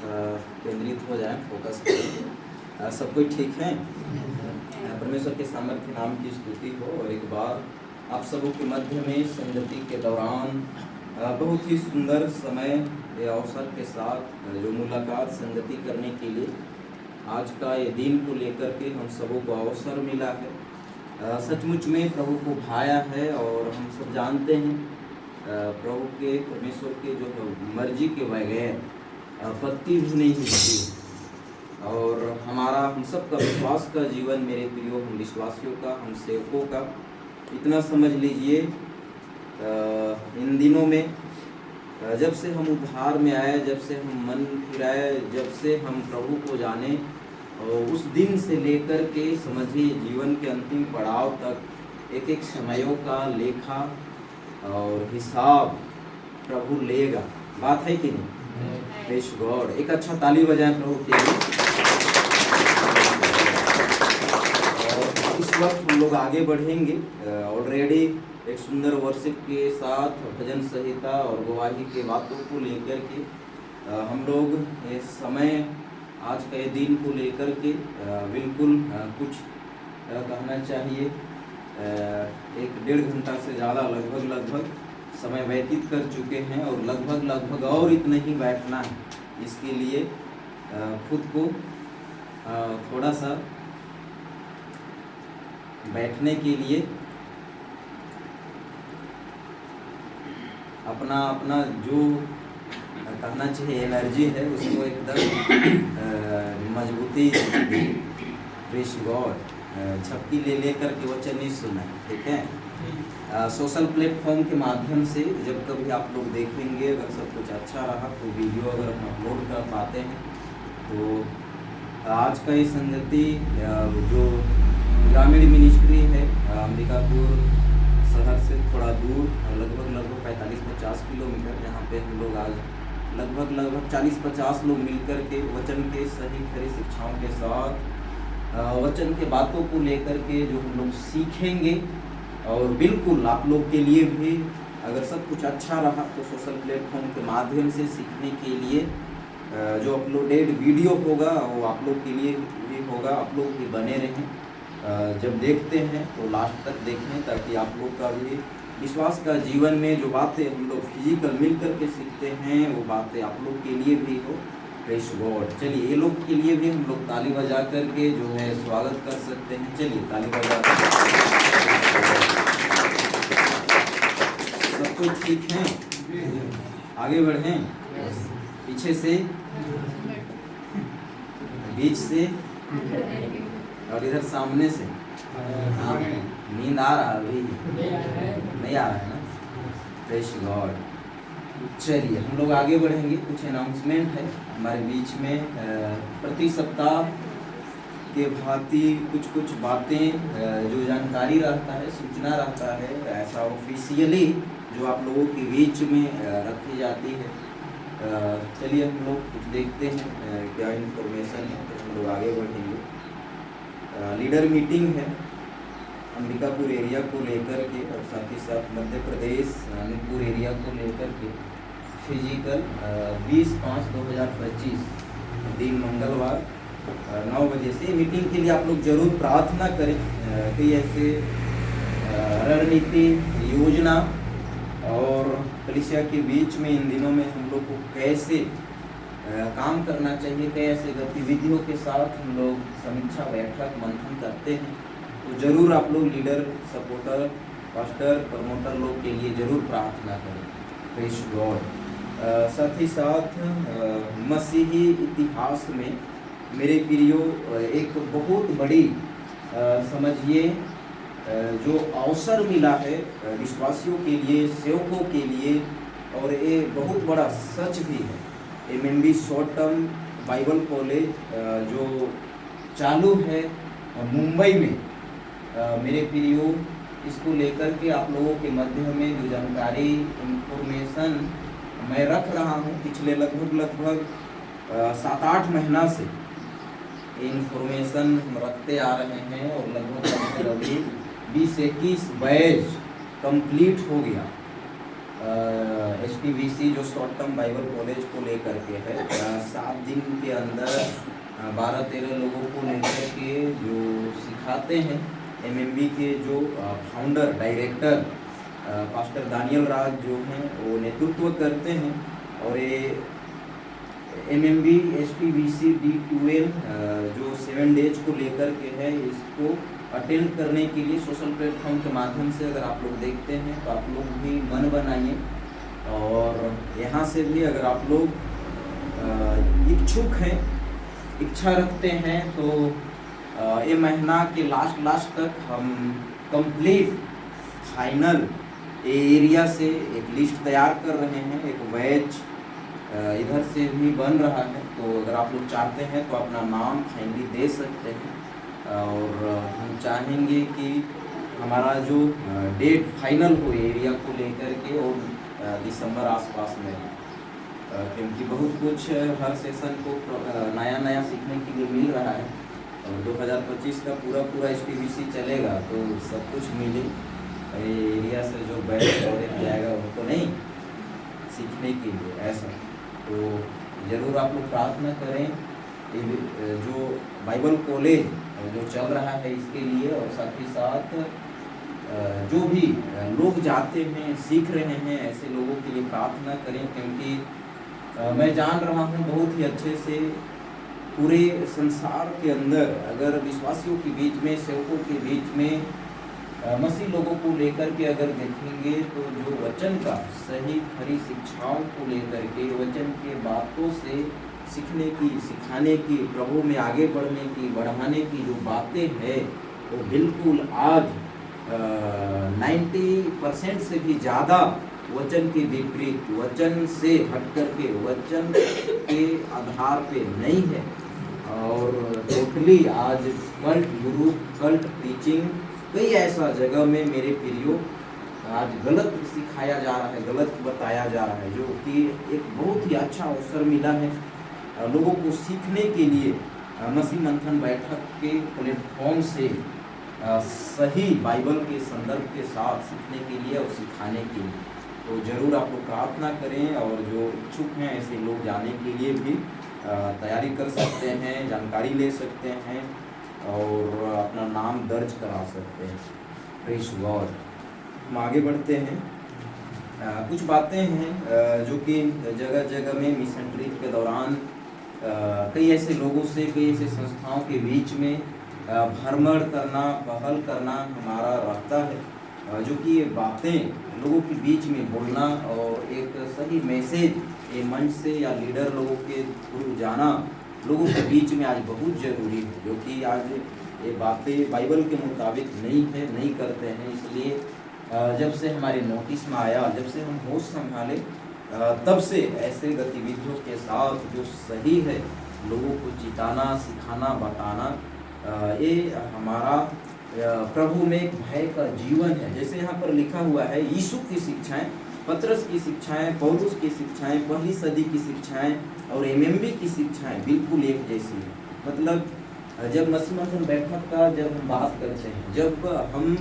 केंद्रित हो जाए, फोकस करें। सब कोई ठीक है? परमेश्वर के सामर्थ्य नाम की स्तुति हो। और एक बार आप सबों के मध्य में संगति के दौरान बहुत ही सुंदर समय या अवसर के साथ जो मुलाकात संगति करने के लिए आज का ये दिन को लेकर के हम सबों को अवसर मिला है। सचमुच में प्रभु को भाया है और हम सब जानते हैं प्रभु के परमेश्वर के जो मर्जी के बगैर पत्ती भी नहीं हिलती। और हमारा हम सब का विश्वास का जीवन मेरे प्रियो, हम विश्वासियों का, हम सेवकों का, इतना समझ लीजिए इन दिनों में जब से हम उद्धार में आए, जब से हम मन फिराए, जब से हम प्रभु को जाने, और उस दिन से लेकर के समझिए जीवन के अंतिम पड़ाव तक एक एक समयों का लेखा और हिसाब प्रभु लेगा। बात है कि नहीं? Praise God. एक अच्छा ताली बजाएं प्रभु के लिए। और इस वक्त हम लोग आगे बढ़ेंगे। ऑलरेडी एक सुंदर वर्शिप के साथ भजन संहिता और गवाही के बातों को लेकर के हम लोग इस समय आज के दिन को लेकर के बिल्कुल कुछ कहना चाहिए 1-1.5 घंटा से ज़्यादा लगभग समय व्यतीत कर चुके हैं और लगभग और इतना ही बैठना है। इसके लिए खुद को थोड़ा सा बैठने के लिए अपना जो कहना चाहिए एनर्जी है उसको एकदम मजबूती दी। Praise God. झपकी ले कर के वचन नहीं सुना है, ठीक है? सोशल प्लेटफॉर्म के माध्यम से जब कभी आप लोग देखेंगे, अगर सब कुछ अच्छा रहा तो वीडियो अगर हम अपलोड कर पाते हैं तो आज का ये संगति जो ग्रामीण मिनिस्ट्री है अंबिकापुर शहर से थोड़ा दूर लगभग 45-50 किलोमीटर, जहाँ पे हम लोग आज लगभग 40-50 लोग मिलकर के वचन के सही खरी शिक्षाओं के साथ वचन के बातों को लेकर के जो हम लोग सीखेंगे। और बिल्कुल आप लोग के लिए भी अगर सब कुछ अच्छा रहा तो सोशल प्लेटफॉर्म के माध्यम से सीखने के लिए जो अपलोडेड वीडियो होगा वो आप लोग के लिए भी होगा। आप लोग भी बने रहें, जब देखते हैं तो लास्ट तक देखें, ताकि आप लोग का भी विश्वास का जीवन में जो बातें हम लोग फिजिकल मिल कर के सीखते हैं वो बातें आप लोग के लिए भी हो। Praise God. चलिए ये लोग के लिए भी हम लोग ताली बजा करके जो है स्वागत कर सकते हैं। चलिए ताली बजा कर। सब कुछ ठीक है? आगे बढ़ें। पीछे से, बीच से और इधर सामने से। नींद आ रहा अभी? नहीं आ रहा है ना? Praise God. चलिए हम लोग आगे बढ़ेंगे। कुछ अनाउंसमेंट है हमारे बीच में। प्रति सप्ताह के भांति कुछ बातें जो जानकारी रहता है, सूचना रहता है, ऐसा ऑफिशियली जो आप लोगों के बीच में रखी जाती है। चलिए हम लोग कुछ देखते हैं क्या इन्फॉर्मेशन है, तो हम लोग आगे बढ़ेंगे। लीडर मीटिंग है अंबिकापुर एरिया को लेकर के और साथ ही साथ मध्य प्रदेश अनूपपुर एरिया को लेकर के फिजिकल 20/5/2025 दिन मंगलवार 9 बजे से मीटिंग के लिए आप लोग जरूर प्रार्थना करें कि ऐसे रणनीति योजना और कलीसिया के बीच में इन दिनों में हम लोग को कैसे काम करना चाहिए, कैसे गतिविधियों के साथ हम लोग समीक्षा बैठक मंथन करते हैं। तो ज़रूर आप लोग लीडर, सपोर्टर, पास्टर, प्रमोटर लोग के लिए ज़रूर प्रार्थना करें। Praise God. साथ ही साथ मसीही इतिहास में मेरे प्रियो एक बहुत बड़ी समझिए जो अवसर मिला है विश्वासियों के लिए, सेवकों के लिए, और ये बहुत बड़ा सच भी है। MMB short term Bible college जो चालू है मुंबई में, मेरे प्रियो इसको लेकर के आप लोगों के मध्य में जो जानकारी इंफॉर्मेशन मैं रख रहा हूँ पिछले लगभग 7-8 महीना से इंफॉर्मेशन हम रखते आ रहे हैं और लगभग अभी 20-21 बैच कंप्लीट हो गया। STVC जो शॉर्ट टर्म बाइबल कॉलेज को लेकर के है 7 दिन के अंदर 12-13 लोगों को लेकर के जो सिखाते हैं। एमएमबी के जो फाउंडर डायरेक्टर पास्टर दानियल राज जो हैं वो नेतृत्व करते हैं। और ये एमएमबी STVC D12 जो 7 डेज को लेकर के है, इसको अटेंड करने के लिए सोशल प्लेटफॉर्म के माध्यम से अगर आप लोग देखते हैं तो आप लोग भी मन बनाइए। और यहाँ से भी अगर आप लोग इच्छुक हैं, इच्छा रखते हैं, तो ये महीना के लास्ट तक हम कंप्लीट फाइनल एरिया से एक लिस्ट तैयार कर रहे हैं। एक बैच इधर से भी बन रहा है, तो अगर आप लोग चाहते हैं तो अपना नाम फाइनली दे सकते हैं। और हम चाहेंगे कि हमारा जो डेट फाइनल हो एरिया को लेकर के, और दिसंबर आसपास में, क्योंकि बहुत कुछ हर सेशन को नया सीखने के लिए मिल रहा है। और 2025 का पूरा STVC चलेगा तो सब कुछ मिले। एरिया से जो बैठ जाएगा उनको नहीं सीखने के लिए ऐसा। तो ज़रूर आप लोग प्रार्थना करें जो बाइबल कॉलेज जो चल रहा है इसके लिए, और साथ ही साथ जो भी लोग जाते हैं सीख रहे हैं ऐसे लोगों के लिए प्रार्थना करें। क्योंकि मैं जान रहा हूँ बहुत ही अच्छे से पूरे संसार के अंदर अगर विश्वासियों के बीच में, सेवकों के बीच में, मसीह लोगों को लेकर के अगर देखेंगे तो जो वचन का सही खरी शिक्षाओं को लेकर के, वचन के बातों से सीखने की, सिखाने की, प्रभु में आगे बढ़ने की, बढ़ाने की जो बातें हैं वो बिल्कुल आज 90% से भी ज़्यादा वचन के विपरीत, वचन से हट करके, वचन के आधार पे नहीं है। और टोटली आज कल्ट गुरु, कल्ट टीचिंग कई ऐसा जगह में मेरे प्रियो आज गलत सिखाया जा रहा है, गलत बताया जा रहा है, जो कि एक बहुत ही अच्छा अवसर मिला है लोगों को सीखने के लिए। मसीह मंथन बैठक के प्लेटफॉर्म से सही बाइबल के संदर्भ के साथ सीखने के लिए और सिखाने के लिए। तो ज़रूर आप लोग प्रार्थना करें, और जो इच्छुक हैं ऐसे लोग जाने के लिए भी तैयारी कर सकते हैं, जानकारी ले सकते हैं और अपना नाम दर्ज करा सकते हैं। Praise God. हम आगे बढ़ते हैं। कुछ बातें हैं जो कि जगह जगह में मिशन ट्रिप के दौरान कई ऐसे लोगों से, कई ऐसे संस्थाओं के बीच में भ्रमण करना, पहल करना हमारा रहता है, जो कि ये बातें लोगों के बीच में बोलना और एक सही मैसेज ये मंच से या लीडर लोगों के थ्रू जाना लोगों के बीच में आज बहुत ज़रूरी है, जो कि आज ये बातें बाइबल के मुताबिक नहीं है, नहीं करते हैं। इसलिए जब से हमारे नोटिस में आया, जब से हम होश संभाले, तब से ऐसे गतिविधियों के साथ जो सही है लोगों को चिताना, सिखाना, बताना, ये हमारा प्रभु में एक भय का जीवन है। जैसे यहाँ पर लिखा हुआ है, यीशु की शिक्षाएं, पतरस की शिक्षाएं, पौलुस की शिक्षाएं, पहली सदी की शिक्षाएं और एमएमबी की शिक्षाएं बिल्कुल एक जैसी है। मतलब जब मसीह मंथन बैठक का जब हम बात करते हैं, जब हम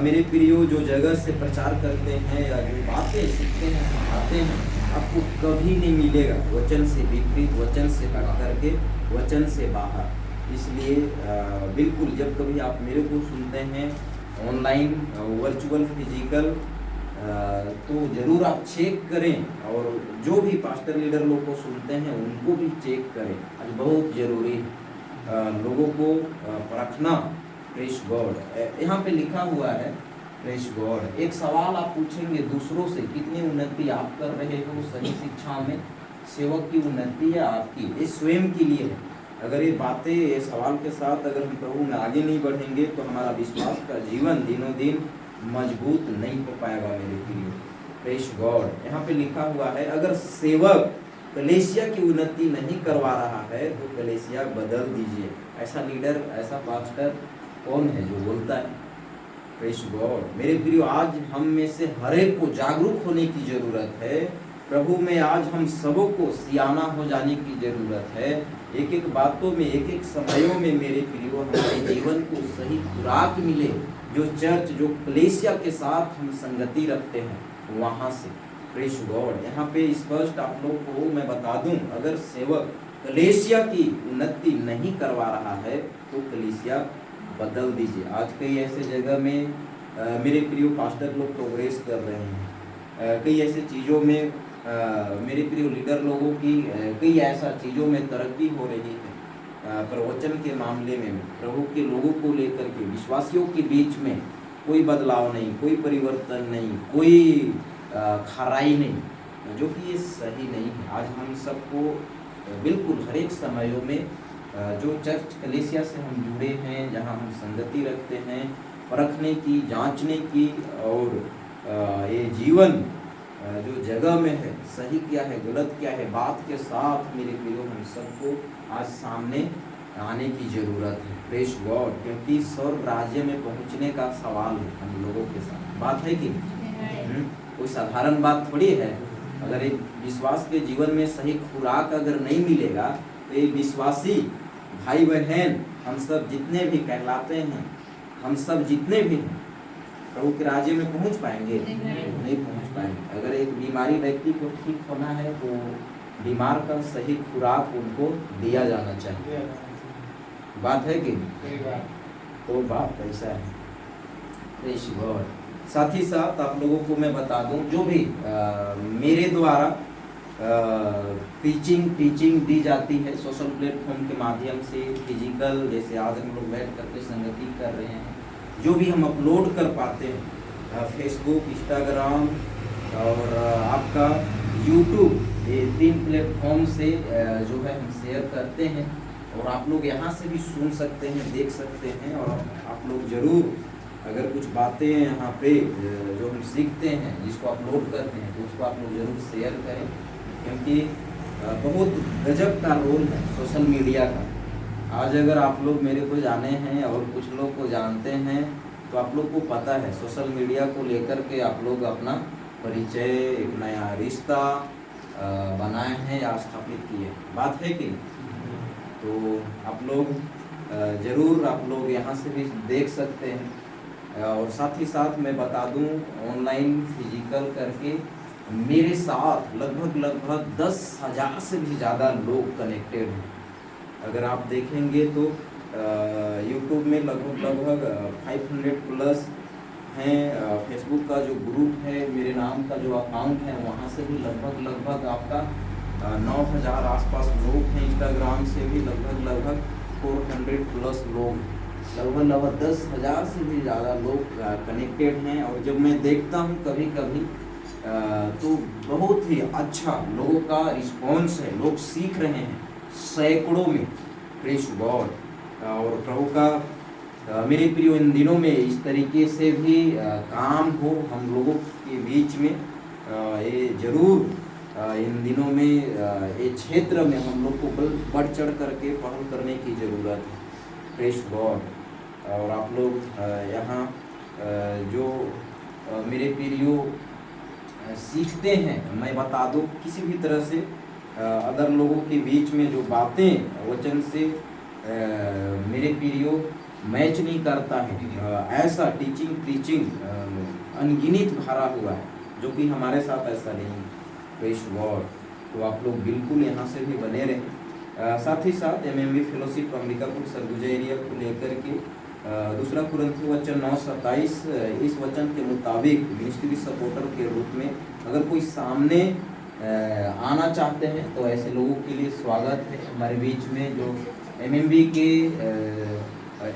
मेरे प्रियो जो जगह से प्रचार करते हैं या जो बातें सीखते हैं, सिखाते हैं, आपको कभी नहीं मिलेगा वचन से विपरीत, वचन से हट करके, वचन से बाहर। इसलिए बिल्कुल जब कभी आप मेरे को सुनते हैं ऑनलाइन, वर्चुअल, फिजिकल, तो ज़रूर आप चेक करें, और जो भी पास्टर लीडर लोग को सुनते हैं उनको भी चेक करें। आज बहुत ज़रूरी है लोगों को परखना। Praise God. यहाँ पे लिखा हुआ है, प्रेज़ गॉड, एक सवाल आप पूछेंगे दूसरों से, कितनी उन्नति आप कर रहे हो सही शिक्षा में? सेवक की उन्नति है आपकी, ये स्वयं के लिए है। अगर ये बातें, ये सवाल के साथ अगर हम प्रभु में आगे नहीं बढ़ेंगे तो हमारा विश्वास का जीवन दिनों दिन मजबूत नहीं हो पाएगा मेरे प्रिय। Praise God. यहाँ पे लिखा हुआ है, अगर सेवक कलीसिया की उन्नति नहीं करवा रहा है तो कलीसिया बदल दीजिए। ऐसा लीडर, ऐसा पास्टर कौन है जो बोलता है? Praise God. मेरे प्रियो, आज हम में से हर एक को जागरूक होने की ज़रूरत है। प्रभु में आज हम सबों को सियाना हो जाने की ज़रूरत है। एक एक बातों में, एक एक समयों में मेरे प्रियो हमारे जीवन को सही खुराक मिले। जो चर्च, जो कलीसिया के साथ हम संगति रखते हैं वहाँ से, प्रेज गॉड। यहाँ पे स्पष्ट आप लोग को मैं बता दूं, अगर सेवक कलीसिया की उन्नति नहीं करवा रहा है तो कलीसिया बदल दीजिए। आज कई ऐसे जगह में मेरे प्रिय पास्टर लोग प्रोग्रेस कर रहे हैं, कई ऐसे चीज़ों में मेरे प्रिय लीडर लोगों की कई ऐसा चीज़ों में तरक्की हो रही है। प्रवचन के मामले में प्रभु के लोगों को लेकर के विश्वासियों के बीच में कोई बदलाव नहीं, कोई परिवर्तन नहीं, कोई खराई नहीं, जो कि ये सही नहीं है। आज हम सबको बिल्कुल हर एक समयों में जो चर्च कलीसिया से हम जुड़े हैं, जहां हम संगति रखते हैं, परखने की, जांचने की, और ये जीवन जो जगह में है, सही क्या है गलत क्या है, बात के साथ मेरे प्रियो हम सबको आज सामने आने की ज़रूरत है। प्रेज गॉड, क्योंकि स्वर्ग राज्य में पहुंचने का सवाल है हम लोगों के साथ। बात है कि कोई साधारण बात थोड़ी है। अगर एक विश्वास के जीवन में सही खुराक अगर नहीं मिलेगा तो ये विश्वासी भाई बहन हम सब जितने भी कहलाते हैं, हम सब जितने भी हैं, प्रभु के राज्य में पहुंच पाएंगे? नहीं पहुंच पाएंगे। अगर एक बीमारी व्यक्ति को ठीक होना है तो बीमार का सही खुराक उनको दिया जाना चाहिए। बात है कि तो बात कैसा है? Praise God. साथ ही साथ आप लोगों को मैं बता दूं, जो भी मेरे द्वारा टीचिंग दी जाती है सोशल प्लेटफॉर्म के माध्यम से, फिजिकल, जैसे आज हम लोग बैठ करके संगति कर रहे हैं, जो भी हम अपलोड कर पाते हैं फेसबुक, इंस्टाग्राम और आपका यूट्यूब, ये 3 प्लेटफॉर्म से जो है हम शेयर करते हैं। और आप लोग यहाँ से भी सुन सकते हैं, देख सकते हैं, और आप लोग ज़रूर अगर कुछ बातें यहाँ पे जो हम सीखते हैं, जिसको अपलोड करते हैं, तो उसको आप लोग ज़रूर शेयर करें, क्योंकि बहुत गजब का रोल है सोशल मीडिया का। आज अगर आप लोग मेरे को जाने हैं और कुछ लोग को जानते हैं तो आप लोग को पता है सोशल मीडिया को लेकर के आप लोग अपना परिचय, एक नया रिश्ता बनाए हैं या स्थापित किए। बात है कि तो आप लोग ज़रूर आप लोग यहाँ से भी देख सकते हैं। और साथ ही साथ मैं बता दूँ, ऑनलाइन फिजिकल करके मेरे साथ लगभग 10,000 से भी ज़्यादा लोग कनेक्टेड हैं। अगर आप देखेंगे तो यूट्यूब में लगभग 500 प्लस हैं। फेसबुक का जो ग्रुप है, मेरे नाम का जो अकाउंट है, वहाँ से भी लगभग आपका 9,000 आसपास लोग हैं। इंस्टाग्राम से भी लगभग 400 प्लस लोग, लगभग 10,000 से भी ज़्यादा लोग कनेक्टेड हैं। और जब मैं देखता हूँ कभी कभी तो बहुत ही अच्छा लोगों का रिस्पॉन्स है, लोग सीख रहे हैं सैकड़ों में। Praise God. और प्रभु का मेरे प्रियो इन दिनों में इस तरीके से भी काम हो हम लोगों के बीच में, ये जरूर इन दिनों में ये क्षेत्र में हम लोग को बढ़ चढ़ करके पहल करने की ज़रूरत है। Praise God. और आप लोग यहाँ जो मेरे प्रियो सीखते हैं, मैं बता दूँ किसी भी तरह से अदर लोगों के बीच में जो बातें वचन से मेरे प्रियो मैच नहीं करता है, ऐसा टीचिंग अनगिनत भरा हुआ है, जो कि हमारे साथ ऐसा नहीं। Praise God. तो आप लोग बिल्कुल यहाँ से भी बने रहें। साथ ही साथ MMV fellowship Ambikapur Surguja area को लेकर के 2 कुरिन्थियों वचन 9:27 इस वचन के मुताबिक मिनिस्ट्री सपोर्टर के रूप में अगर कोई सामने आना चाहते हैं तो ऐसे लोगों के लिए स्वागत है। हमारे बीच में जो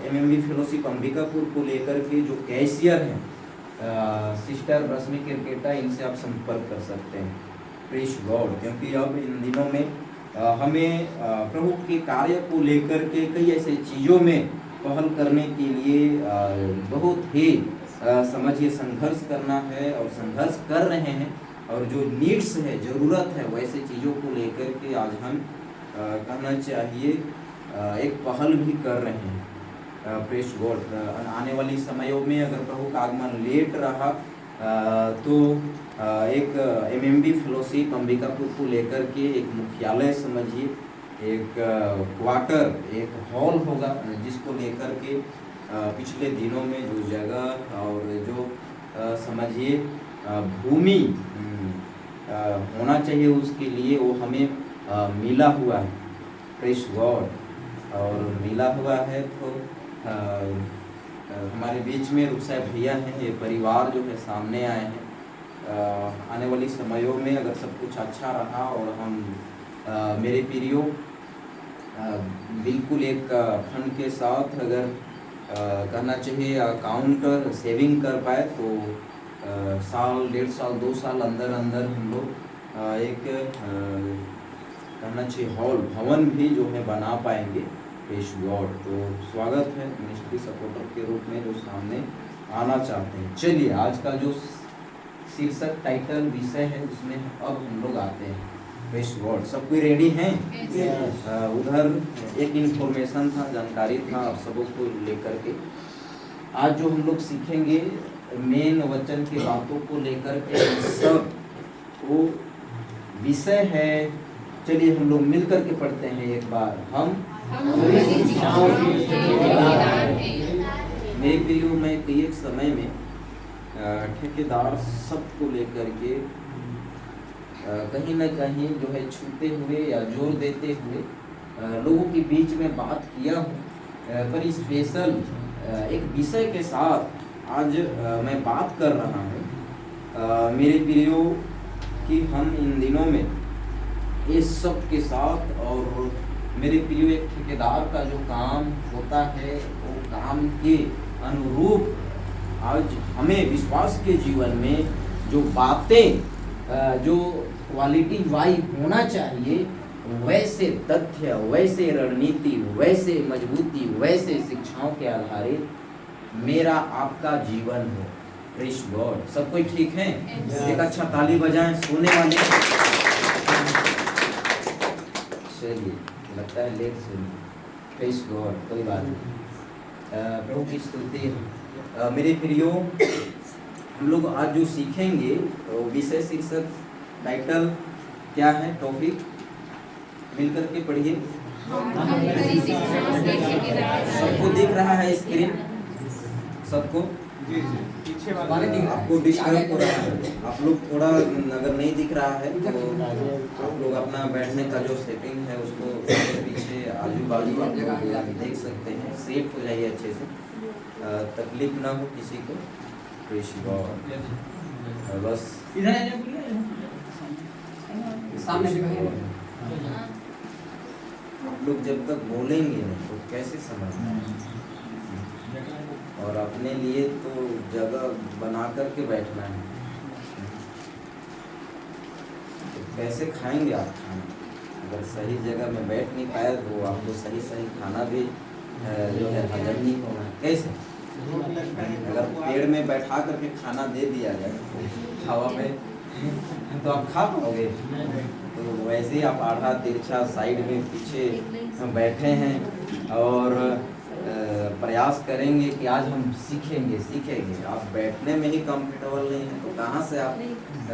MMV फेलोशिप अंबिकापुर को लेकर के जो कैशियर हैं सिस्टर रश्मि क्रिकेटा, इनसे आप संपर्क कर सकते हैं। Praise God. क्योंकि अब इन दिनों में हमें प्रभु के कार्य को लेकर के कई ऐसे चीज़ों में पहल करने के लिए बहुत ही समझिए संघर्ष करना है, और संघर्ष कर रहे हैं। और जो नीड्स है, ज़रूरत है, वैसे चीज़ों को लेकर के आज हम कहना चाहिए एक पहल भी कर रहे हैं। Praise God. आने वाली समयों में अगर प्रभु का आगमन लेट रहा तो एक MMV फेलोशिप अंबिकापुर को लेकर के एक मुख्यालय समझिए, एक क्वार्टर, एक हॉल होगा, जिसको लेकर के पिछले दिनों में जो जगह और जो समझिए भूमि होना चाहिए उसके लिए वो हमें मिला हुआ है। Praise God. और मिला हुआ है तो हमारे बीच में रुखसाह भैया हैं, ये परिवार जो है सामने आए हैं। आने वाली समयों में अगर सब कुछ अच्छा रहा और हम मेरे प्रियो बिल्कुल एक फंड के साथ अगर कहना चाहिए अकाउंट सेविंग कर पाए तो साल, 1.5 साल, 2 साल अंदर अंदर हम लोग एक कहना चाहिए हॉल, भवन भी जो है बना पाएंगे। Praise God. तो स्वागत है मिनिस्ट्री सपोर्टर के रूप में जो सामने आना चाहते हैं। चलिए आज का जो शीर्षक, टाइटल, विषय है उसमें अब हम लोग आते हैं। Praise God. सब कोई रेडी हैं? उधर एक इन्फॉर्मेशन था, जानकारी था आप सबों को लेकर के। आज जो हम लोग सीखेंगे मेन वचन की बातों को लेकर के सब वो विषय है। चलिए हम लोग मिलकर के पढ़ते हैं एक बार। हम मेरे प्रियो में एक समय में ठेकेदार सबको लेकर के कहीं ना कहीं जो है छूते हुए या जोर देते हुए लोगों के बीच में बात किया हूँ। पर स्पेशल एक विषय के साथ आज मैं बात कर रहा हूँ मेरे प्रियो कि हम इन दिनों में ये सब के साथ और मेरे प्रियो एक ठेकेदार का जो काम होता है वो काम के अनुरूप आज हमें विश्वास के जीवन में जो बातें, जो क्वालिटी वाइज होना चाहिए, वैसे तथ्य, वैसे रणनीति, वैसे मजबूती, वैसे शिक्षाओं के आधारित मेरा आपका जीवन हो। Praise God. सब कोई ठीक है? एक अच्छा ताली बजाएं सोने वाले। चलिए, लगता है लेट सुनिए। Praise God. कोई बात नहीं, प्रभु की स्तुति। मेरे प्रियो, हम लोग आज जो सीखेंगे तो विषय, शीर्षक, टाइटल क्या है, टॉपिक मिलकर के पढ़िए। सबको दिख रहा है स्क्रीन? सबको? आपको डिस्टर्ब हो रहा है? आप लोग थोड़ा अगर नहीं दिख रहा है तो आप लोग अपना बैठने का जो सेटिंग है उसको पीछे आजू बाजू आप लोग देख सकते हैं। सेट हो जाइए अच्छे से, तकलीफ ना हो किसी को। Praise God. बस सामने आप लोग जब तक बोलेंगे नहीं तो कैसे समझना है? और अपने लिए तो जगह बना करके बैठना है, तो कैसे खाएंगे आप खाना? अगर सही जगह में बैठ नहीं पाए तो आपको सही खाना भी जो है हजम नहीं होना। कैसे? अगर पेड़ में बैठा करके खाना दे दिया जाए हवा में तो आप खा पाओगे? तो वैसे ही आप आधा तिरछा साइड में पीछे बैठे हैं और प्रयास करेंगे कि आज हम सीखेंगे। आप बैठने में ही कंफर्टेबल नहीं है तो कहाँ से आप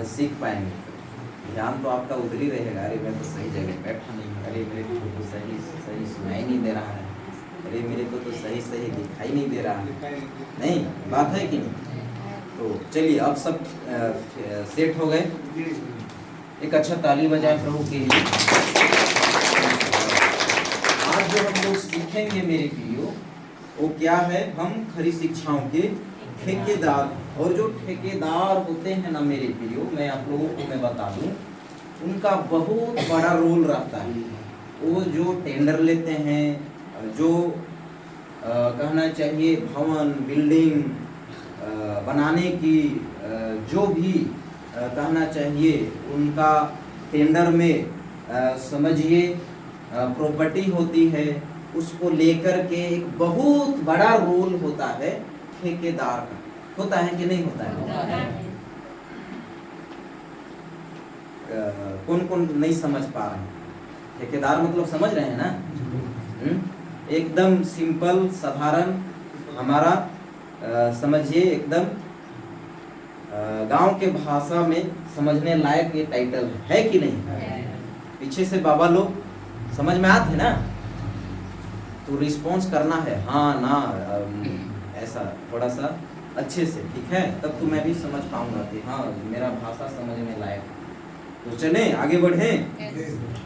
सीख पाएंगे? ध्यान तो आपका उधर ही रहेगा, अरे मैं तो सही जगह बैठा नहीं हूँ, अरे मेरे को तो सही सुनाई नहीं दे रहा है, अरे मेरे को तो सही दिखाई नहीं दे रहा है। नहीं, बात है कि नहीं? तो चलिए अब सब सेट हो गए। एक अच्छा ताली बजाएं प्रभु के लिए। आज जो हम लोग सीखेंगे मेरे प्रियो वो क्या है? हम खरी शिक्षाओं के ठेकेदार। और जो ठेकेदार होते हैं ना मेरे प्रियो, मैं आप लोगों को मैं बता दूं, उनका बहुत बड़ा रोल रहता है। वो जो टेंडर लेते हैं, जो कहना चाहिए भवन, बिल्डिंग बनाने की जो भी कहना चाहिए उनका टेंडर में समझिए प्रॉपर्टी होती है, उसको लेकर के एक बहुत बड़ा रोल होता है ठेकेदार का। होता है कि नहीं होता है? कौन कौन नहीं समझ पा रहे हैं? ठेकेदार मतलब समझ रहे हैं ना? एकदम सिंपल, साधारण, हमारा समझिए एकदम गांव के भाषा में समझने लायक ये टाइटल है कि नहीं? पीछे से बाबा लोग समझ में आते ना, तो रिस्पॉन्स करना है हाँ ना, ऐसा थोड़ा सा अच्छे से, ठीक है? तब तो मैं भी समझ पाऊंगा कि हाँ मेरा भाषा समझ में लायक। तो चले आगे बढ़े।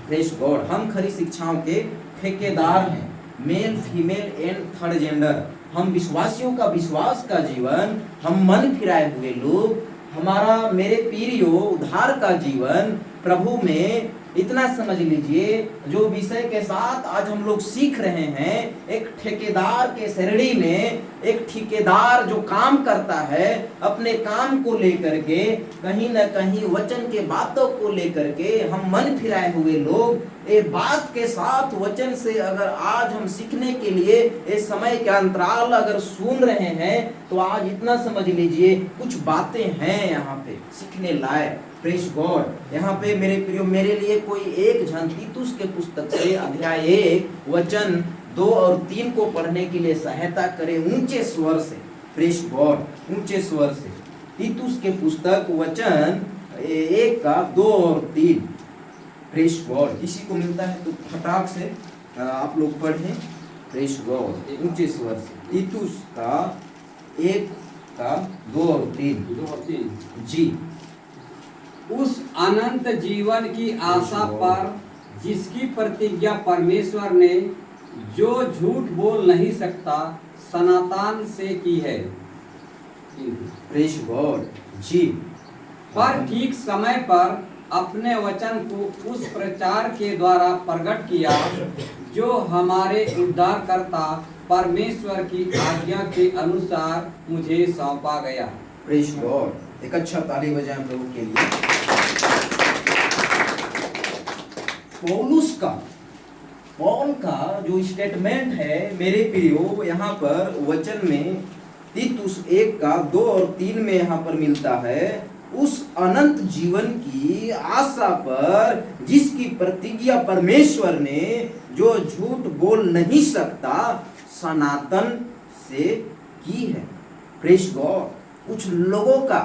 Praise God. हम खरी शिक्षाओं के ठेकेदार हैं, male female and third gender. हम विश्वासियों का विश्वास का जीवन, हम मन फिराए हुए लोग, हमारा मेरे पीरियो उद्धार का जीवन प्रभु में। इतना समझ लीजिए, जो विषय के साथ आज हम लोग सीख रहे हैं, एक ठेकेदार के श्रेणी में एक ठेकेदार जो काम करता है, अपने काम को लेकर के कहीं न कहीं वचन के बातों को लेकर के हम मन फिराए हुए लोग ये बात के साथ वचन से अगर आज हम सीखने के लिए ये समय के अंतराल अगर सुन रहे हैं, तो आज इतना समझ लीजिए कुछ बातें हैं यहाँ पे सीखने लायक। Praise God. यहाँ पे मेरे प्रियो, मेरे लिए कोई एक जन तीतुस के पुस्तक से अध्याय 1 वचन 2 और 3 को पढ़ने के लिए सहायता करे ऊंचे स्वर से। प्रेज गॉड, ऊंचे स्वर से। तीतुस के पुस्तक वचन 1 का 2 और 3। Praise God. किसी को मिलता है तो फटाक से आप लोग पढ़ें। प्रेज गॉड, ऊंचे स्वर से। तीतुस का 1 का 2 और 3 जी। उस अनंत जीवन की आशा पर जिसकी प्रतिज्ञा परमेश्वर ने, जो झूठ बोल नहीं सकता, सनातन से की है। प्रेज गॉड जी। पर ठीक समय पर अपने वचन को उस प्रचार के द्वारा प्रकट किया जो हमारे उद्धारकर्ता परमेश्वर की आज्ञा के अनुसार मुझे सौंपा गया। Praise God. एक अच्छा ताली बजाएं प्रभु के लिए। पौल का जो स्टेटमेंट है मेरे प्रियो, यहाँ पर वचन में तीतुस 1 का 2 और 3 में यहाँ पर मिलता है। उस अनंत जीवन की आशा पर जिसकी प्रतिज्ञा परमेश्वर ने, जो झूठ बोल नहीं सकता, सनातन से की है। Praise God. कुछ लोगों का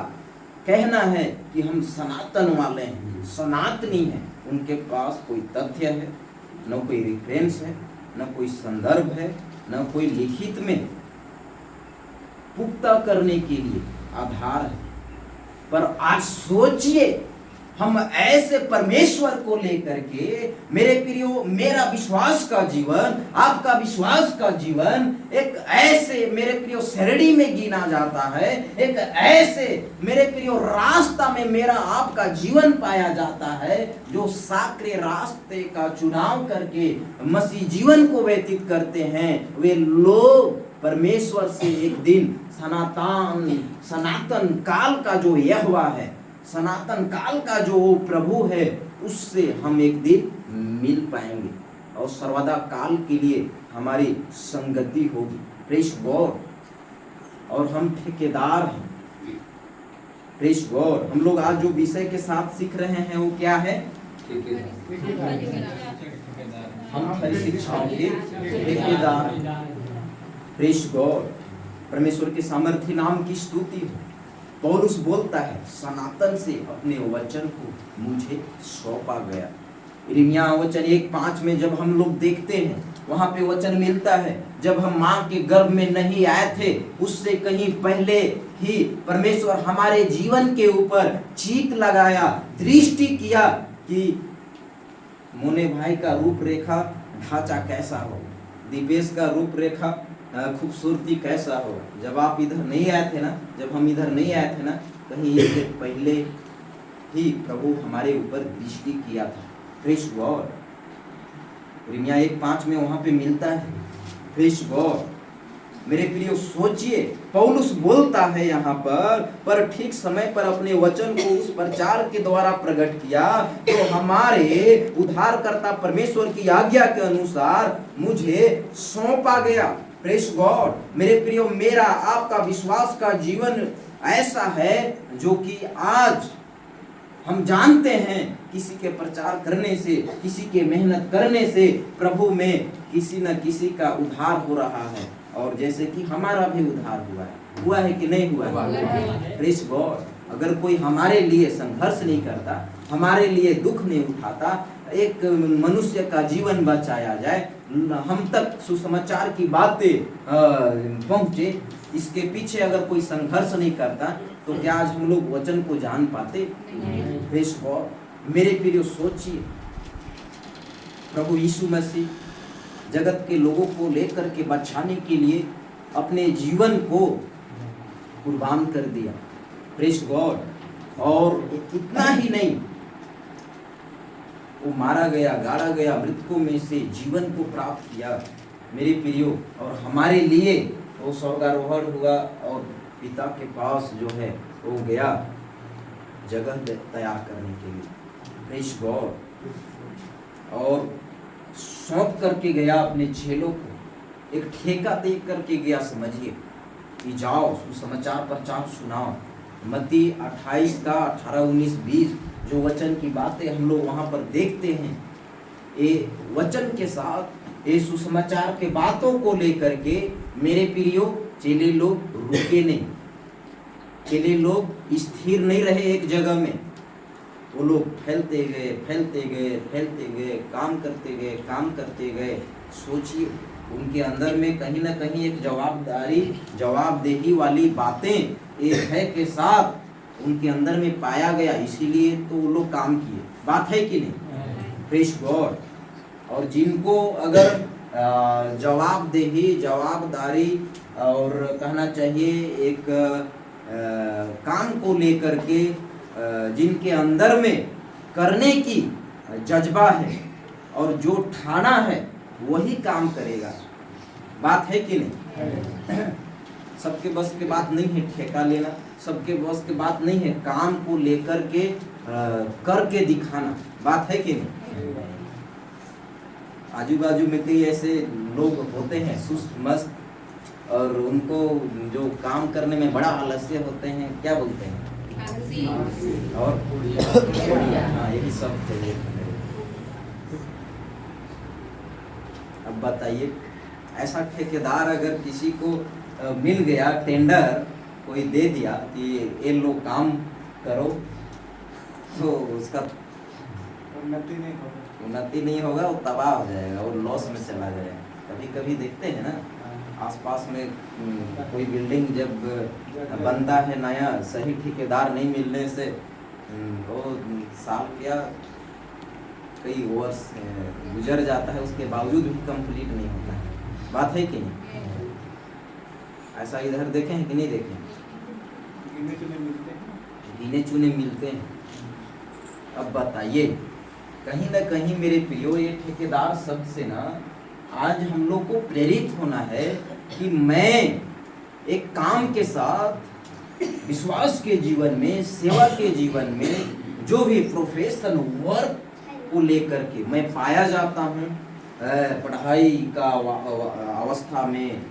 कहना है कि हम सनातन वाले हैं, सनातनी हैं। उनके पास कोई तथ्य है, न कोई रेफरेंस है, न कोई संदर्भ है, न कोई लिखित में पुख्ता करने के लिए आधार है। पर आज सोचिए, हम ऐसे परमेश्वर को लेकर के, मेरे प्रियो, मेरा विश्वास का जीवन, आपका विश्वास का जीवन एक ऐसे मेरे प्रियो श्रेणी में गिना जाता है, एक ऐसे मेरे प्रियो रास्ता में मेरा आपका जीवन पाया जाता है, जो साक्रे रास्ते का चुनाव करके मसीह जीवन को व्यतीत करते हैं। वे लोग परमेश्वर से एक दिन सनातन काल का जो यहोवा है, सनातन काल का जो प्रभु है, उससे हम एक दिन मिल पाएंगे और सर्वदा काल के लिए हमारी संगति होगी। Praise God. और हम ठेकेदार हैं। Praise God. हम लोग आज जो विषय के साथ सीख रहे हैं वो क्या है? हम खरी शिक्षाओं के ठेकेदार। Praise God. परमेश्वर के सामर्थ्य नाम की स्तुति हो। पौलुस बोलता है, सनातन से अपने वचन को मुझे सौंपा गया। यिर्मयाह वचन 1:5 में जब हम लोग देखते हैं, वहां पे वचन मिलता है, जब हम मां के गर्भ में नहीं आए थे, उससे कहीं पहले ही परमेश्वर हमारे जीवन के ऊपर चीट लगाया, दृष्टि किया कि मोने भाई का रूपरेखा ढांचा कैसा हो, दीपेश का रूपरेखा खूबसूरती कैसा हो। जब आप इधर नहीं आए थे ना, जब हम इधर नहीं आए थे ना, कहीं इससे पहले ही प्रभु हमारे ऊपर दृष्टि किया था। Praise God. यिर्मयाह 1:5 में वहां पे मिलता है। Praise God. मेरे प्रियो, सोचिए, पौलुस बोलता है यहाँ पर ठीक समय पर अपने वचन को उस प्रचार के द्वारा प्रकट किया तो हमारे उद्धारकर्ता परमेश्वर की आज्ञा के अनुसार मुझे सौंपा गया। Praise God. मेरे प्रियो, मेरा आपका विश्वास का जीवन ऐसा है जो कि आज हम जानते हैं, किसी के प्रचार करने से, किसी के मेहनत करने से प्रभु में किसी न किसी का उद्धार हो रहा है। और जैसे कि हमारा भी उद्धार हुआ है कि नहीं हुआ है? Praise God. अगर कोई हमारे लिए संघर्ष नहीं करता, हमारे लिए दुख नहीं उठाता, एक मनुष्य का जीवन बचाया जाए, हम तक सुसमाचार की बातें पहुंचे, इसके पीछे अगर कोई संघर्ष नहीं करता, तो क्या आज हम लोग वचन को जान पाते? Praise God. मेरे प्रियो सोचिए, प्रभु यीशु मसीह जगत के लोगों को लेकर के बचाने के लिए अपने जीवन को कुर्बान कर दिया। Praise God. और इतना ही नहीं, वो मारा गया, गाड़ा गया, मृतकों में से जीवन को प्राप्त किया मेरे प्रियो, और हमारे लिए वो स्वर्गारोहण हुआ और पिता के पास जो है वो गया जगह तैयार करने के लिए। Praise God. और सौंप करके गया अपने चेलों को, एक ठेका दे करके गया, समझिए कि जाओ सुसमाचार प्रचार सुनाओ। मत्ती 28 का 18, 19, 20 जो वचन की बातें हम लोग वहाँ पर देखते हैं, ये वचन के साथ ये सुसमाचार के बातों को लेकर के मेरे प्रियो चेले लोग रुके नहीं, चेले लोग स्थिर नहीं रहे एक जगह में। वो लोग फैलते गए, फैलते गए, फैलते गए, काम करते गए, काम करते गए। सोचिए, उनके अंदर में कहीं ना कहीं एक जवाबदेही वाली बातें एक है के साथ उनके अंदर में पाया गया, इसीलिए तो वो लोग काम किए। बात है कि नहीं? Praise God. और जिनको अगर जवाबदेही, जवाबदारी और कहना चाहिए एक काम को लेकर के जिनके अंदर में करने की जज्बा है और जो ठाना है वही काम करेगा। बात है कि नहीं? सबके बस की बात नहीं है ठेका लेना, सबके बस की बात नहीं है काम को लेकर के करके दिखाना। बात है कि नहीं? आजू बाजू में कई ऐसे लोग होते हैं सुस्त मस्त, और उनको जो काम करने में बड़ा आलस्य होते हैं, क्या बोलते हैं? और हाँ, यही सब चाहिए। अब बताइए, ऐसा ठेकेदार अगर किसी को मिल गया, टेंडर कोई दे दिया कि ये लोग काम करो, तो उसका उन्नति नहीं होगा, वो तबाह हो जाएगा और लॉस में चला जाएगा। कभी कभी देखते हैं ना, आसपास में कोई बिल्डिंग जब बनता है नया, सही ठेकेदार नहीं मिलने से वो साल क्या कई वर्ष गुजर जाता है, उसके बावजूद भी कंप्लीट नहीं होता है। बात है कि नहीं? ऐसा इधर देखें हैं कि नहीं देखें? गिने चुने मिलते हैं। अब बताइए, कहीं ना कहीं मेरे प्रियो ये ठेकेदार शब्द से ना आज हम लोग को प्रेरित होना है कि मैं एक काम के साथ विश्वास के जीवन में, सेवा के जीवन में, जो भी प्रोफेशन वर्क को लेकर के मैं पाया जाता हूँ, पढ़ाई का अवस्था में,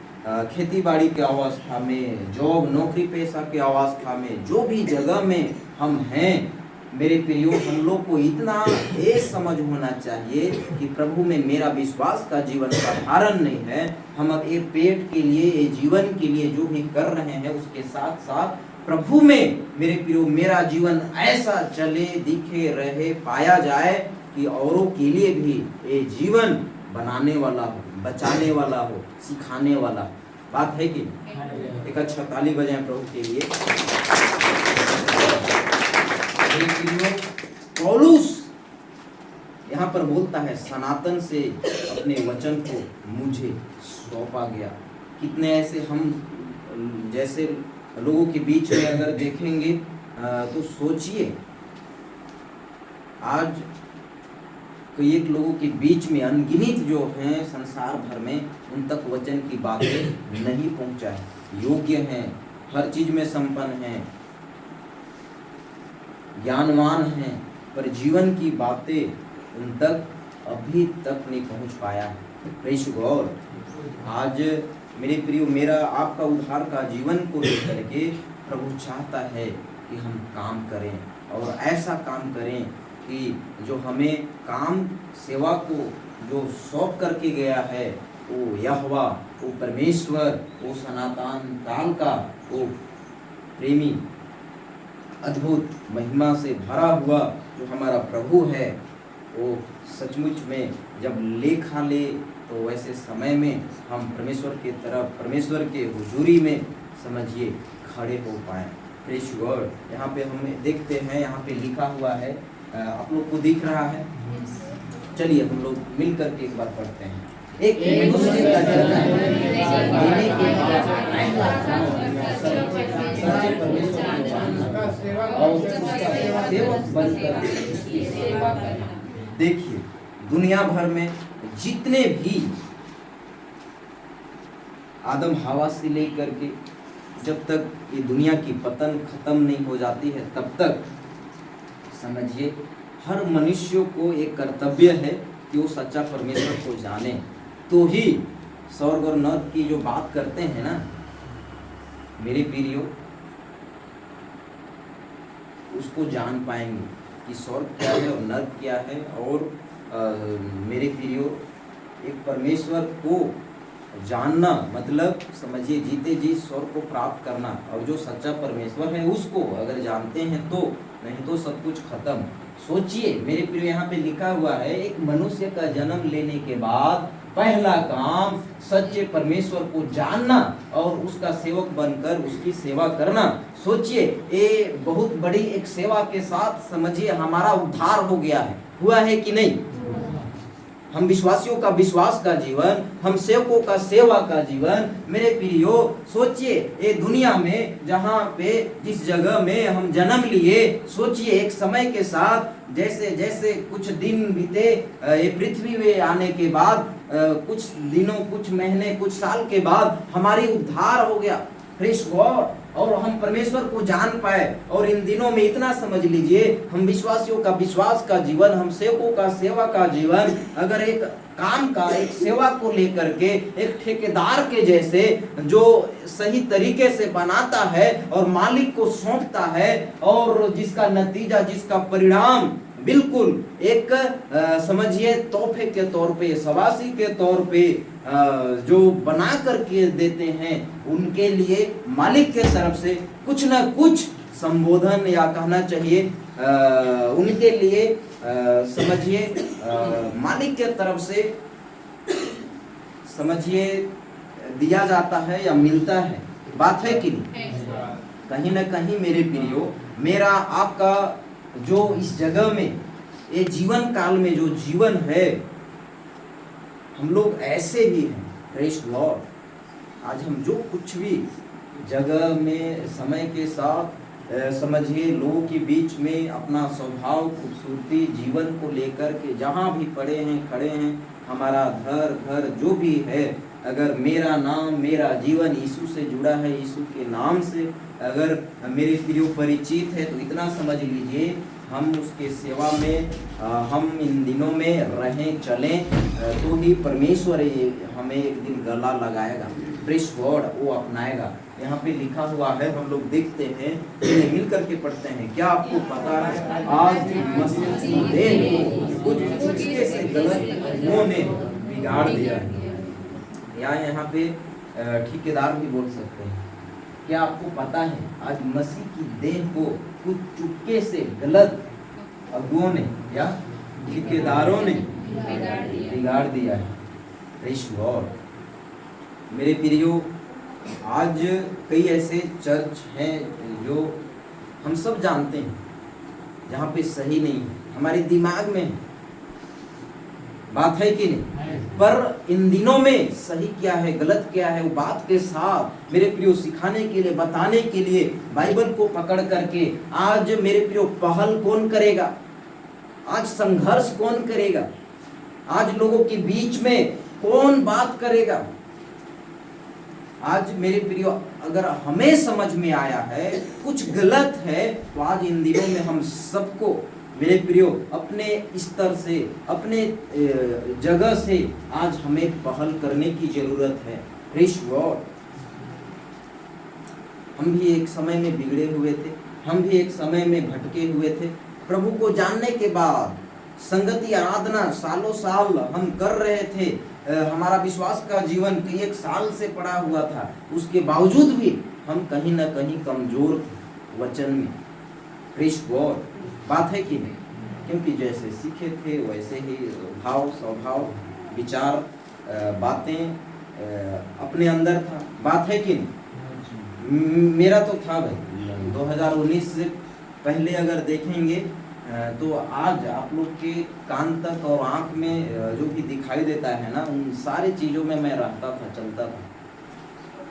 खेती बाड़ी के अवस्था में, जॉब नौकरी पेशा के अवस्था में, जो भी जगह में हम हैं मेरे प्रियो, हम लोग को इतना ये समझ होना चाहिए कि प्रभु में मेरा विश्वास का जीवन साधारण नहीं है। हम अब ये पेट के लिए, ये जीवन के लिए जो भी कर रहे हैं, उसके साथ साथ प्रभु में मेरे प्रियो मेरा जीवन ऐसा चले, दिखे, रहे, पाया जाए कि औरों के लिए भी ये जीवन बनाने वाला हो, बचाने वाला हो, सिखाने वाला। बात है कि एक अच्छा ताली बजाएं प्रभु के लिए। पौलुस यहाँ पर बोलता है, सनातन से अपने वचन को मुझे सौंपा गया। कितने ऐसे हम जैसे लोगों के बीच में अगर देखेंगे तो सोचिए, आज कई एक लोगों के बीच में अनगिनत जो हैं संसार भर में, उन तक वचन की बातें नहीं पहुंचा है। योग्य हैं, हर चीज में संपन्न हैं, ज्ञानवान हैं, पर जीवन की बातें उन तक अभी तक नहीं पहुंच पाया है। Praise God. आज मेरे प्रियो, मेरा आपका उद्धार का जीवन को लेकर के प्रभु चाहता है कि हम काम करें, और ऐसा काम करें कि जो हमें काम सेवा को जो सौंप करके गया है, वो यहोवा, वो परमेश्वर, वो सनातन काल का, वो प्रेमी, अद्भुत महिमा से भरा हुआ जो हमारा प्रभु है, वो सचमुच में जब लेखा ले तो वैसे समय में हम परमेश्वर की तरफ, परमेश्वर के हुजूरी में समझिए खड़े हो पाए। Praise God. यहाँ पे हम देखते हैं, यहाँ पे लिखा हुआ है आप लोग को दिख रहा है? चलिए हम लोग मिल करके एक बार पढ़ते हैं। एक मनुष्य का जन्म लेने के बाद सच्चे परमेश्वर को जानना और उसका सेवक बनकर सेवा करना। देखिए दुनिया भर में जितने भी आदम हवा से लेकर के जब तक ये दुनिया की पतन खत्म नहीं हो जाती है तब तक समझिए हर मनुष्य को एक कर्तव्य है कि वो सच्चा परमेश्वर को जाने, तो ही स्वर्ग और नर्क की जो बात करते हैं ना मेरे प्रियो, उसको जान पाएंगे कि स्वर्ग क्या है और नर्क क्या है। और मेरे प्रियो एक परमेश्वर को जानना मतलब समझिए जीते जी स्वर्ग को प्राप्त करना, और जो सच्चा परमेश्वर है उसको अगर जानते हैं तो, नहीं तो सब कुछ खत्म। सोचिए मेरे प्रिय, यहाँ पे लिखा हुआ है एक मनुष्य का जन्म लेने के बाद पहला काम सच्चे परमेश्वर को जानना और उसका सेवक बनकर उसकी सेवा करना। सोचिए ये बहुत बड़ी एक सेवा के साथ समझिए हमारा उद्धार हो गया है, हुआ है कि नहीं? हम विश्वासियों का विश्वास का जीवन, हम सेवकों का सेवा का जीवन। मेरे प्रियो सोचिए ये दुनिया में जहाँ पे जिस जगह में हम जन्म लिए, सोचिए एक समय के साथ जैसे जैसे कुछ दिन बीते ये पृथ्वी में आने के बाद कुछ दिनों, कुछ महीने, कुछ साल के बाद हमारी उद्धार हो गया। Praise God. और हम परमेश्वर को जान पाए। और इन दिनों में इतना समझ लीजिए हम विश्वासियों का विश्वास का जीवन, हम सेवकों का सेवा का जीवन अगर एक काम का, एक सेवा को लेकर के एक ठेकेदार के जैसे जो सही तरीके से बनाता है और मालिक को सौंपता है और जिसका नतीजा, जिसका परिणाम बिल्कुल एक समझिए तोहफे के तौर पे, सवासी के तौर पे जो बना करके देते हैं, उनके लिए मालिक के तरफ से कुछ न कुछ संबोधन या कहना चाहिए उनके लिए समझिए मालिक के तरफ से समझिए दिया जाता है या मिलता है। बात है कि नहीं? कहीं न कहीं मेरे प्रियो, मेरा आपका जो इस जगह में ये जीवन काल में जो जीवन है, हम लोग ऐसे ही हैं। Praise God. आज हम जो कुछ भी जगह में समय के साथ समझिए लोगों के बीच में अपना स्वभाव, खूबसूरती, जीवन को लेकर के जहाँ भी पड़े हैं, खड़े हैं, हमारा घर जो भी है, अगर मेरा नाम, मेरा जीवन यीशु से जुड़ा है, यीशु के नाम से अगर मेरे प्रियो परिचित है, तो इतना समझ लीजिए हम उसके सेवा में हम इन दिनों में रहें, चलें, तो ही परमेश्वर हमें एक दिन गला लगाएगा। प्रेज़ गॉड, वो अपनाएगा। यहाँ पे लिखा हुआ है, हम लोग देखते हैं, मिल करके पढ़ते हैं। क्या आपको पता है आज मसीह की देह को कुछ चुटकी से गलत लोगों ने बिगाड़ दिया है, या यहाँ पे ठेकेदार भी बोल सकते हैं। क्या आपको पता है आज मसीह की देह को कुछ चुटके से गलत अगुओं ने या ठेकेदारों ने बिगाड़ दिया है। Praise God. मेरे प्रियो, आज कई ऐसे चर्च हैं जो हम सब जानते हैं जहाँ पे सही नहीं है, हमारे दिमाग में है। बात है कि नहीं? पर इन दिनों में सही क्या है, गलत क्या है, वो बात के साथ मेरे प्रियो सिखाने के लिए, बताने के लिए बाइबल को पकड़ करके आज मेरे प्रियो पहल कौन करेगा? आज संघर्ष कौन करेगा? आज लोगों के बीच में कौन बात करेगा? आज मेरे प्रियो अगर हमें समझ में आया है कुछ गलत है, तो आज इन दिनों में हम सबको मेरे प्रियो अपने स्तर से, अपने जगह से आज हमें पहल करने की जरूरत है। Praise God. हम भी एक समय में बिगड़े हुए थे, हम भी एक समय में भटके हुए थे। प्रभु को जानने के बाद संगति आराधना सालों साल हम कर रहे थे, हमारा विश्वास का जीवन कई एक साल से पड़ा हुआ था, उसके बावजूद भी हम कहीं ना कहीं कमजोर थे वचन में। Praise God. बात है कि नहीं? क्योंकि जैसे सीखे थे वैसे ही भाव, स्वभाव, विचार, बातें अपने अंदर था। बात है कि नहीं? मेरा तो था भाई। 2019 से पहले अगर देखेंगे तो आज आप लोग के कान तक और आँख में जो भी दिखाई देता है ना, उन सारी चीज़ों में मैं रहता था, चलता था।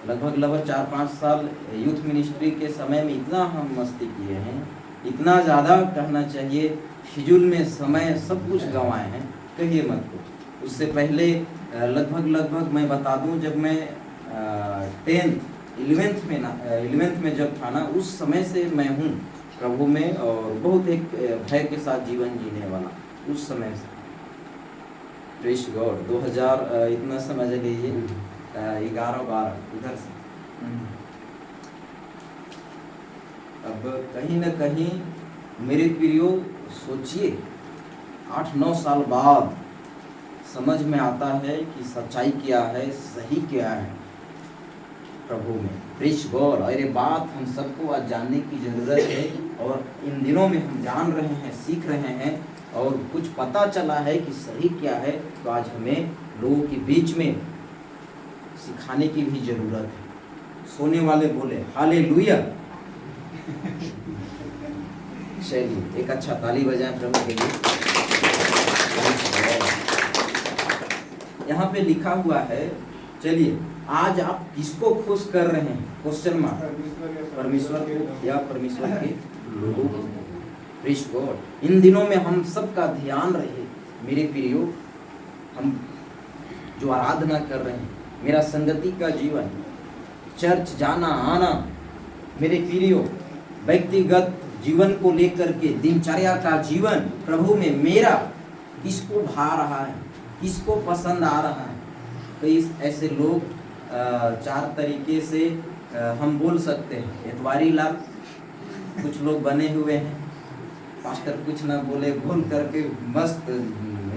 लगभग 4-5 साल यूथ मिनिस्ट्री के समय में इतना हम मस्ती किए हैं, इतना ज़्यादा कहना चाहिए, फिजूल में समय सब कुछ गंवाए हैं, कहिए मत कुछ। उससे पहले लगभग मैं बता दूं, जब मैं 11th में जब था ना, उस समय से मैं हूँ प्रभु में, और बहुत एक भय के साथ जीवन जीने वाला उस समय से। Praise God. 2000 इतना समझ लीजिए 11-12 इधर से। अब कहीं न कहीं मेरे प्रियो सोचिए, 8-9 साल बाद समझ में आता है कि सच्चाई क्या है, सही क्या है प्रभु में। Praise God. और ये बात हम सबको आज जानने की ज़रूरत है, और इन दिनों में हम जान रहे हैं, सीख रहे हैं, और कुछ पता चला है कि सही क्या है। तो आज हमें लोगों के बीच में सिखाने की भी ज़रूरत है। सोने वाले बोले हालेलुया। चलिए एक अच्छा ताली बजाएं प्रभु के लिए। यहाँ पे लिखा हुआ है, चलिए आज आप किसको खुश कर रहे हैं? Question mark. परमेश्वर को या परमेश्वर के लोगों को? Praise God. इन दिनों में हम सबका ध्यान रहे मेरे प्रियो, हम जो आराधना कर रहे हैं, मेरा संगति का जीवन, चर्च जाना आना, मेरे प्रियो व्यक्तिगत जीवन को लेकर के दिनचर्या का जीवन प्रभु में मेरा किसको भा रहा है, किसको पसंद आ रहा है? तो इस ऐसे लोग 4 तरीके से हम बोल सकते हैं। एतवारी लाल कुछ लोग बने हुए हैं, पास्टर कुछ ना बोले भूल करके मस्त,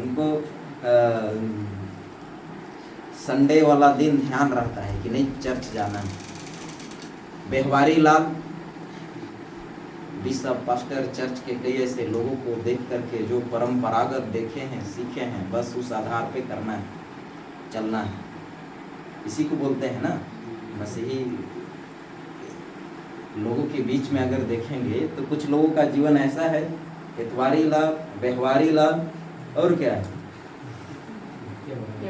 उनको संडे वाला दिन ध्यान रहता है कि नहीं चर्च जाना है। बेहवारी लाल बिशप पास्टर चर्च के कई ऐसे लोगों को देख करके जो परंपरागत देखे हैं, सीखे हैं, बस उस आधार पे करना है, चलना है, इसी को बोलते हैं ना मसीही। लोगों के बीच में अगर देखेंगे तो कुछ लोगों का जीवन ऐसा है, इतवारी लाल, बेहवारी लाल, और क्या है,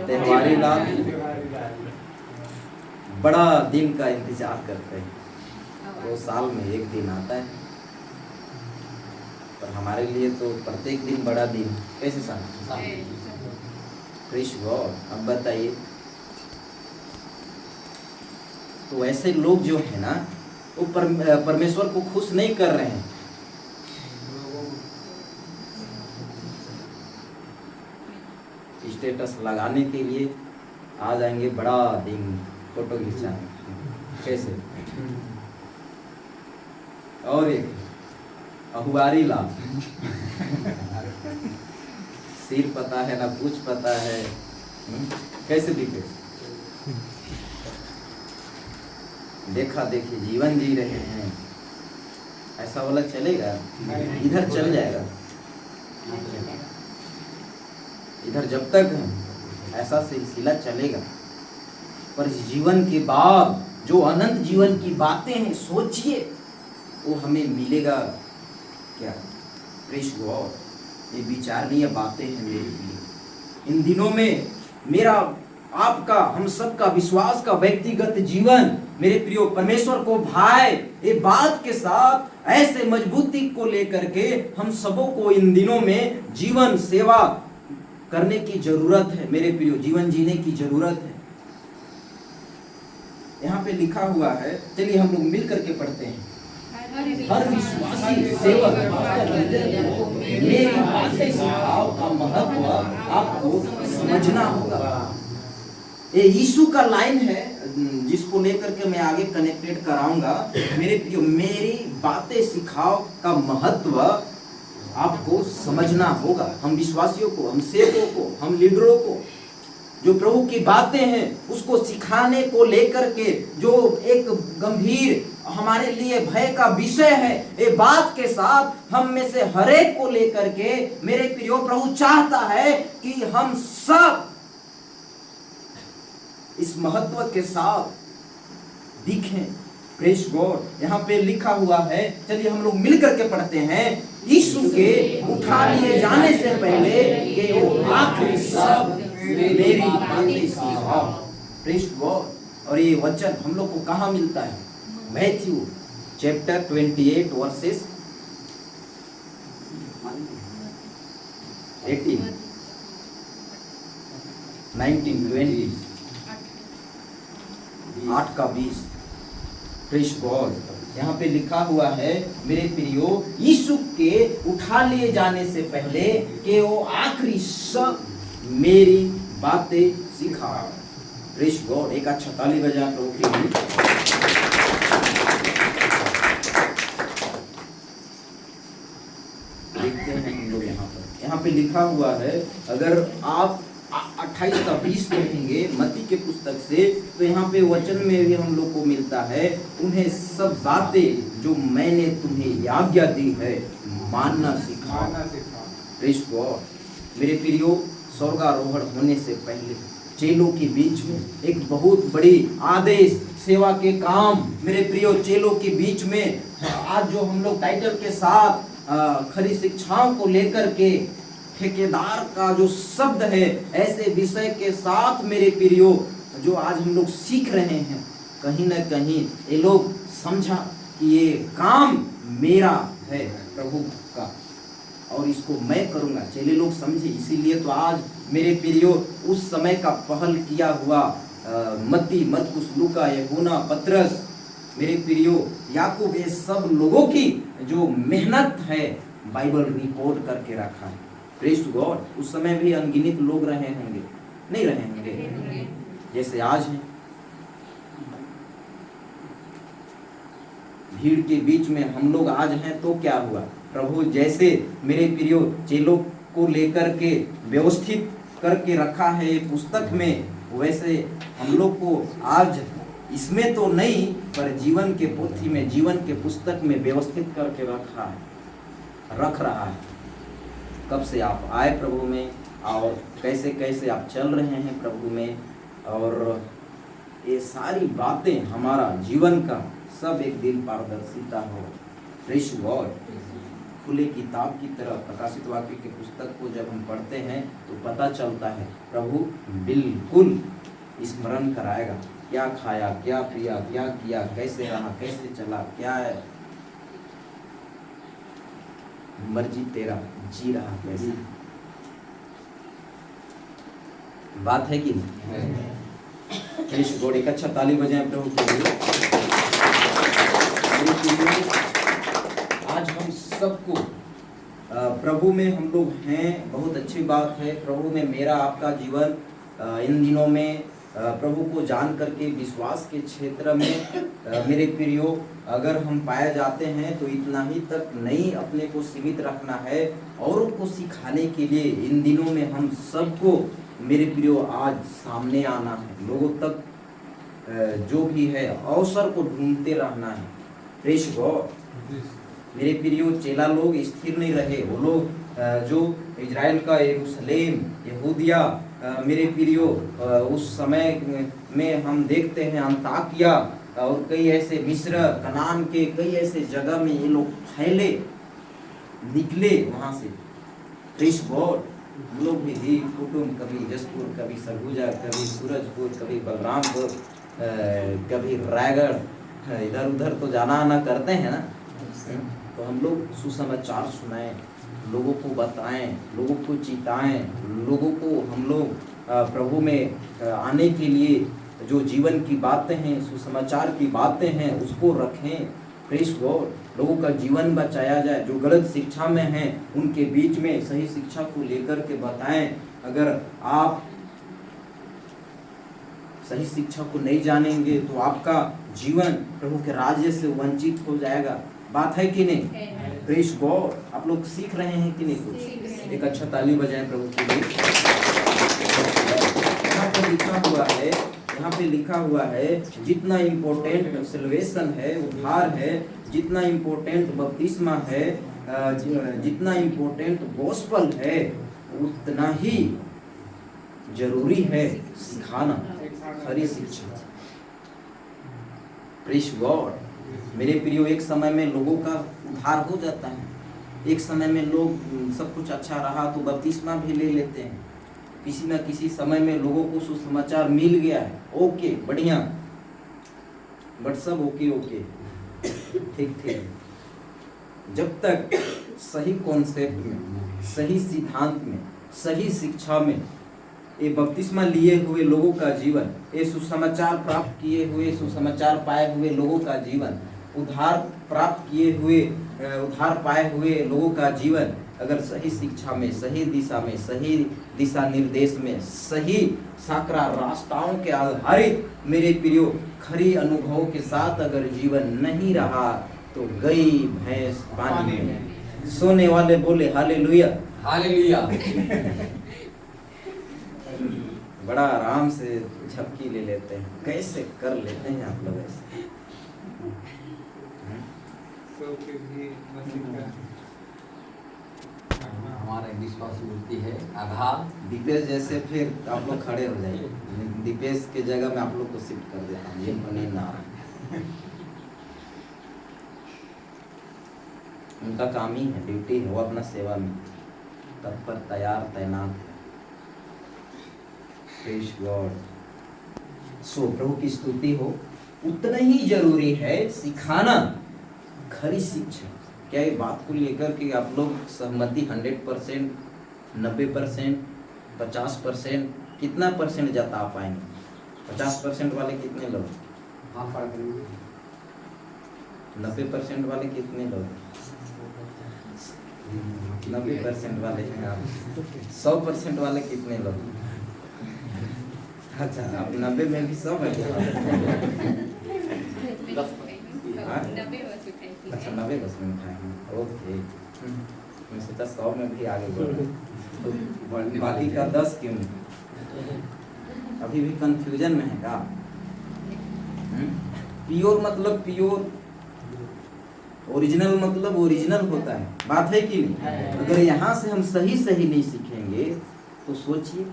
त्योहारी लाल, बड़ा दिन का इंतजार करते हैं। वो साल में एक दिन आता है, पर हमारे लिए तो प्रत्येक दिन बड़ा दिन। कैसे साहब? Praise God. अब बताइए, तो ऐसे लोग जो है ना, वो परमेश्वर को खुश नहीं कर रहे हैं। स्टेटस लगाने के लिए आ जाएंगे, बड़ा दिन फोटो खिंचाने। कैसे? और एक अहुआरी लाल, सिर पता है ना कुछ पता है, कैसे दिखे? देखा देखी जीवन जी रहे हैं, ऐसा वाला चलेगा? इधर चल जाएगा, इधर जब तक ऐसा सिलसिला चलेगा, पर जीवन के बाद जो अनंत जीवन की बातें हैं, सोचिए वो हमें मिलेगा क्या? Praise God. ये विचारणीय बातें हैं मेरे लिए। इन दिनों में मेरा, आपका, हम सबका विश्वास का व्यक्तिगत जीवन मेरे प्रियो परमेश्वर को भाए, ये बात के साथ ऐसे मजबूती को लेकर के हम सबों को इन दिनों में जीवन सेवा करने की जरूरत है मेरे प्रियो, जीवन जीने की जरूरत है। यहाँ पे लिखा हुआ है, चलिए हम लोग मिल करके पढ़ते हैं। हर विश्वासी सेवक मेरी बातें सिखाओ का महत्व आपको समझना होगा। ये यीशु का लाइन है जिसको लेकर के मैं आगे कनेक्टेड कराऊंगा। मेरे प्रियो, मेरी बातें सिखाओ का महत्व आपको समझना होगा। हम विश्वासियों को, हम सेवकों को, हम लीडरों को जो प्रभु की बातें हैं उसको सिखाने को लेकर के जो एक गंभीर हमारे लिए भय का विषय है, ये बात के साथ हम में से हर एक को लेकर के मेरे प्रियो प्रभु चाहता है कि हम सब इस महत्व के साथ दिखें, प्रेज गॉड। यहाँ पे लिखा हुआ है, चलिए हम लोग मिल करके पढ़ते हैं। यीशु के उठा लिए जाने से पहले कि वो आखिरी सब मेरी बातें सिखाओ। Praise God. और ये वचन हम लोग को कहाँ मिलता है? मैथ्यू चैप्टर 28 वर्सेस 18, 19, 20, 8 का 20। Praise God. यहाँ पे लिखा हुआ है, मेरे प्रियो, यीशु के उठा लिए जाने से पहले कि वो आखिरी सब मेरी बातें सिखा। Praise God. एक अच्छा ताली बजा प्रभु के लिए। देखते हैं हम लोग यहाँ पे लिखा हुआ है, अगर आप 28 का 20 देखेंगे मत्ती के पुस्तक से, तो यहाँ पे वचन में भी हम लोग को मिलता है, उन्हें सब बातें जो मैंने तुम्हें आज्ञा दी है मानना सिखाओ। Praise God. मेरे प्रियो, स्वर्गारोहण होने से पहले चेलों के बीच में एक बहुत बड़ी आदेश, सेवा के काम, मेरे प्रियो चेलों के बीच में आज जो हम लोग टाइटल के साथ खरी शिक्षाओं को लेकर के ठेकेदार का जो शब्द है, ऐसे विषय के साथ मेरे प्रियो जो आज हम लोग सीख रहे हैं, कहीं ना कहीं ये लोग समझा कि ये काम मेरा है प्रभु का और इसको मैं करूंगा। चेले लोग समझे, इसीलिए तो आज मेरे प्रियो उस समय का पहल किया हुआ मत्ती, मरकुस, लूका, यूहन्ना, पतरस, मेरे प्रियो याकूब, ये सब लोगों की जो मेहनत है बाइबल रिकॉर्ड करके रखा है। Praise God. उस समय भी अनगिनत लोग रहे होंगे, नहीं रहे होंगे जैसे आज हैं। भीड़ के बीच में हम लोग आज हैं, तो क्या हुआ? प्रभु जैसे मेरे प्रियो चेलों को लेकर के व्यवस्थित करके रखा है ये पुस्तक में, वैसे हम लोग को आज इसमें तो नहीं, पर जीवन के पोथी में, जीवन के पुस्तक में व्यवस्थित करके रख रहा है। कब से आप आए प्रभु में और कैसे कैसे आप चल रहे हैं प्रभु में, और ये सारी बातें हमारा जीवन का सब एक दिन पारदर्शिता हो। Praise God. खुले किताब की तरह प्रकाशित वाक्य के पुस्तक को जब हम पढ़ते हैं तो पता चलता है प्रभु बिल्कुल स्मरण कराएगा, क्या खाया, क्या पिया, क्या किया, कैसे रहा, कैसे चला, क्या है मर्जी तेरा, जी रहा कैसे। बात है कि नहीं? Praise God. एक अच्छा ताली बजाएं प्रभु के लिए। आज हम सबको प्रभु में हम लोग हैं, बहुत अच्छी बात है। प्रभु में मेरा आपका जीवन इन दिनों में प्रभु को जान करके विश्वास के क्षेत्र में मेरे प्रियो अगर हम पाए जाते हैं तो इतना ही तक नहीं अपने को सीमित रखना है, औरों को सिखाने के लिए इन दिनों में हम सबको मेरे प्रियो आज सामने आना है, लोगों तक जो भी है अवसर को ढूंढते रहना है। Praise God. मेरे प्रियो चेला लोग स्थिर नहीं रहे, वो लोग जो इजराइल का यरूशलेम, यहूदिया, मेरे प्रियो उस समय में हम देखते हैं अंताकिया और कई ऐसे मिस्र, कनान के कई ऐसे जगह में ये लोग फैले निकले वहाँ से। Praise God. हम लोग भी ही कुटुंब, कभी जसपुर, कभी सरगुजा, कभी सूरजपुर, कभी बलरामपुर, कभी रायगढ़, इधर उधर तो जाना आना करते हैं ना, तो हम लोग सुसमाचार सुनाएं, लोगों को बताएं, लोगों को चिताएं, लोगों को हम लोग प्रभु में आने के लिए जो जीवन की बातें हैं, सुसमाचार की बातें हैं, उसको रखें। Praise God. लोगों का जीवन बचाया जाए, जो गलत शिक्षा में हैं उनके बीच में सही शिक्षा को लेकर के बताएं। अगर आप सही शिक्षा को नहीं जानेंगे तो आपका जीवन प्रभु के राज्य से वंचित हो जाएगा। बात है कि नहीं? Praise God. आप लोग सीख रहे हैं कि नहीं कुछ? एक अच्छा ताली बजाएं प्रभु के लिए। यहाँ पे लिखा हुआ है जितना इम्पोर्टेंट सल्वेशन है, उद्धार है, जितना इम्पोर्टेंट बपतिस्मा है, जितना इम्पोर्टेंट गॉस्पल है, उतना ही जरूरी है सिखाना, खरी शिक्षा। Praise God. मेरे प्रियो, एक समय में लोगों का उद्धार हो जाता है, एक समय में लोग सब कुछ अच्छा रहा तो बपतिस्मा भी ले लेते हैं, किसी न किसी समय में लोगों को सुसमाचार मिल गया है, ओके बढ़िया, बट सब ओके ओके ठीक ठीक, जब तक सही कॉन्सेप्ट में, सही सिद्धांत में, सही शिक्षा में ये बपतिस्मा लिए हुए लोगों का जीवन, ये सुसमाचार प्राप्त किए हुए, सुसमाचार पाए हुए लोगों का जीवन, उद्धार प्राप्त किए हुए, उद्धार पाए हुए लोगों का जीवन अगर सही शिक्षा में, सही दिशा में, सही दिशा निर्देश में, सही साकरा रास्ताओं के आधारित मेरे प्रियो खरी अनुभवों के साथ अगर जीवन नहीं रहा तो गई भैंस पानी में। सोने वाले बोले हालेलुया, हालेलुया। बड़ा आराम से झपकी ले लेते हैं, कैसे कर लेते हैं आप लोग ऐसे? हमारा विश्वास मूर्ति है आधार। दीपेश जैसे फिर आप लोग खड़े हो जाइए, दीपेश के जगह में आप लोग को शिफ्ट कर देता हूँ, जिनको नींद आ रहा है। उनका काम ही है, ड्यूटी है, वो अपना सेवा में तत्पर तैयार तैनात है। Praise God. सो प्रभु की स्तुति हो। उतना ही जरूरी है सिखाना, खरी शिक्षा। क्या ये बात को लेकर के आप लोग सहमति 100%, 90%, 50%, कितना परसेंट जता पाएंगे? 50% वाले कितने लोग? हाँ, पढ़ करेंगे। 90% वाले कितने लोग? 90% वाले हैं आप। 100% वाले कितने लोग? अच्छा, आप 90 में भी 100 है क्या? अच्छा, 90 बस में उठाएंगे, ओके। मैं सोचा 100 में भी आगे बढ़ रहे, तो बाकी का 10 क्यों? अभी भी कंफ्यूजन में है क्या? प्योर मतलब प्योर, ओरिजिनल मतलब ओरिजिनल होता है, बात है कि नहीं? अगर यहाँ से हम सही सही नहीं सीखेंगे तो सोचिए,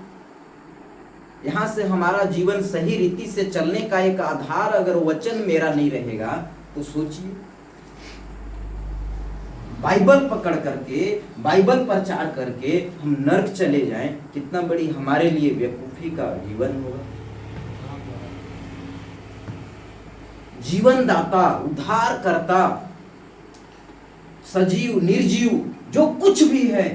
यहाँ से हमारा जीवन सही रीति से चलने का एक आधार अगर वचन मेरा नहीं रहेगा तो सोचिए, बाइबल पकड़ करके, बाइबल प्रचार करके हम नर्क चले जाएं, कितना बड़ी हमारे लिए बेवकूफी का जीवन होगा। जीवन दाता, उद्धार करता, सजीव निर्जीव जो कुछ भी है,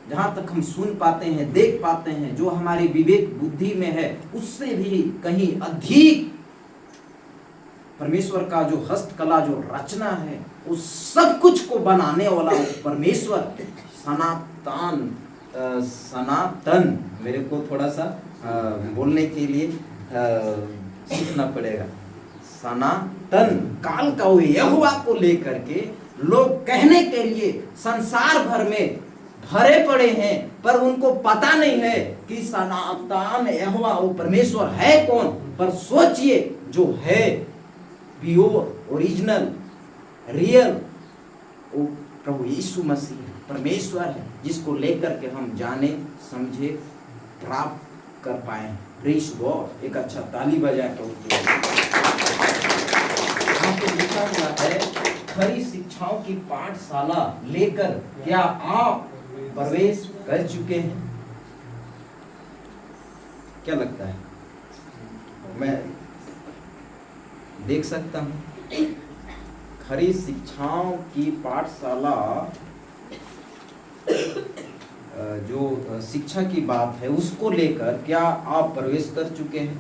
जहां तक हम सुन पाते हैं, देख पाते हैं, जो हमारी विवेक बुद्धि में है, उससे भी कहीं अधिक परमेश्वर का जो हस्तकला, जो रचना है, उस सब कुछ को बनाने वाला परमेश्वर सनातन, मेरे को थोड़ा सा बोलने के लिए सीखना पड़ेगा। सनातन काल का वो यहोवा को लेकर के लोग कहने के लिए संसार भर में भरे पड़े हैं, पर उनको पता नहीं है कि सनातन यहोवा वो परमेश्वर है कौन। पर सोचिए, जो है प्योर, ओरिजिनल, रियल, वो प्रभु यीशु मसीह परमेश्वर है, जिसको लेकर के हम जाने, समझे, प्राप्त कर पाए। Praise God. एक अच्छा ताली बजा के लिखा हुआ है, खरी शिक्षाओं की पाठशाला लेकर क्या आप प्रवेश कर चुके हैं? क्या लगता है? मैं देख सकता हूं खरी शिक्षाओं की पाठशाला, जो शिक्षा की बात है उसको लेकर क्या आप प्रवेश कर चुके हैं?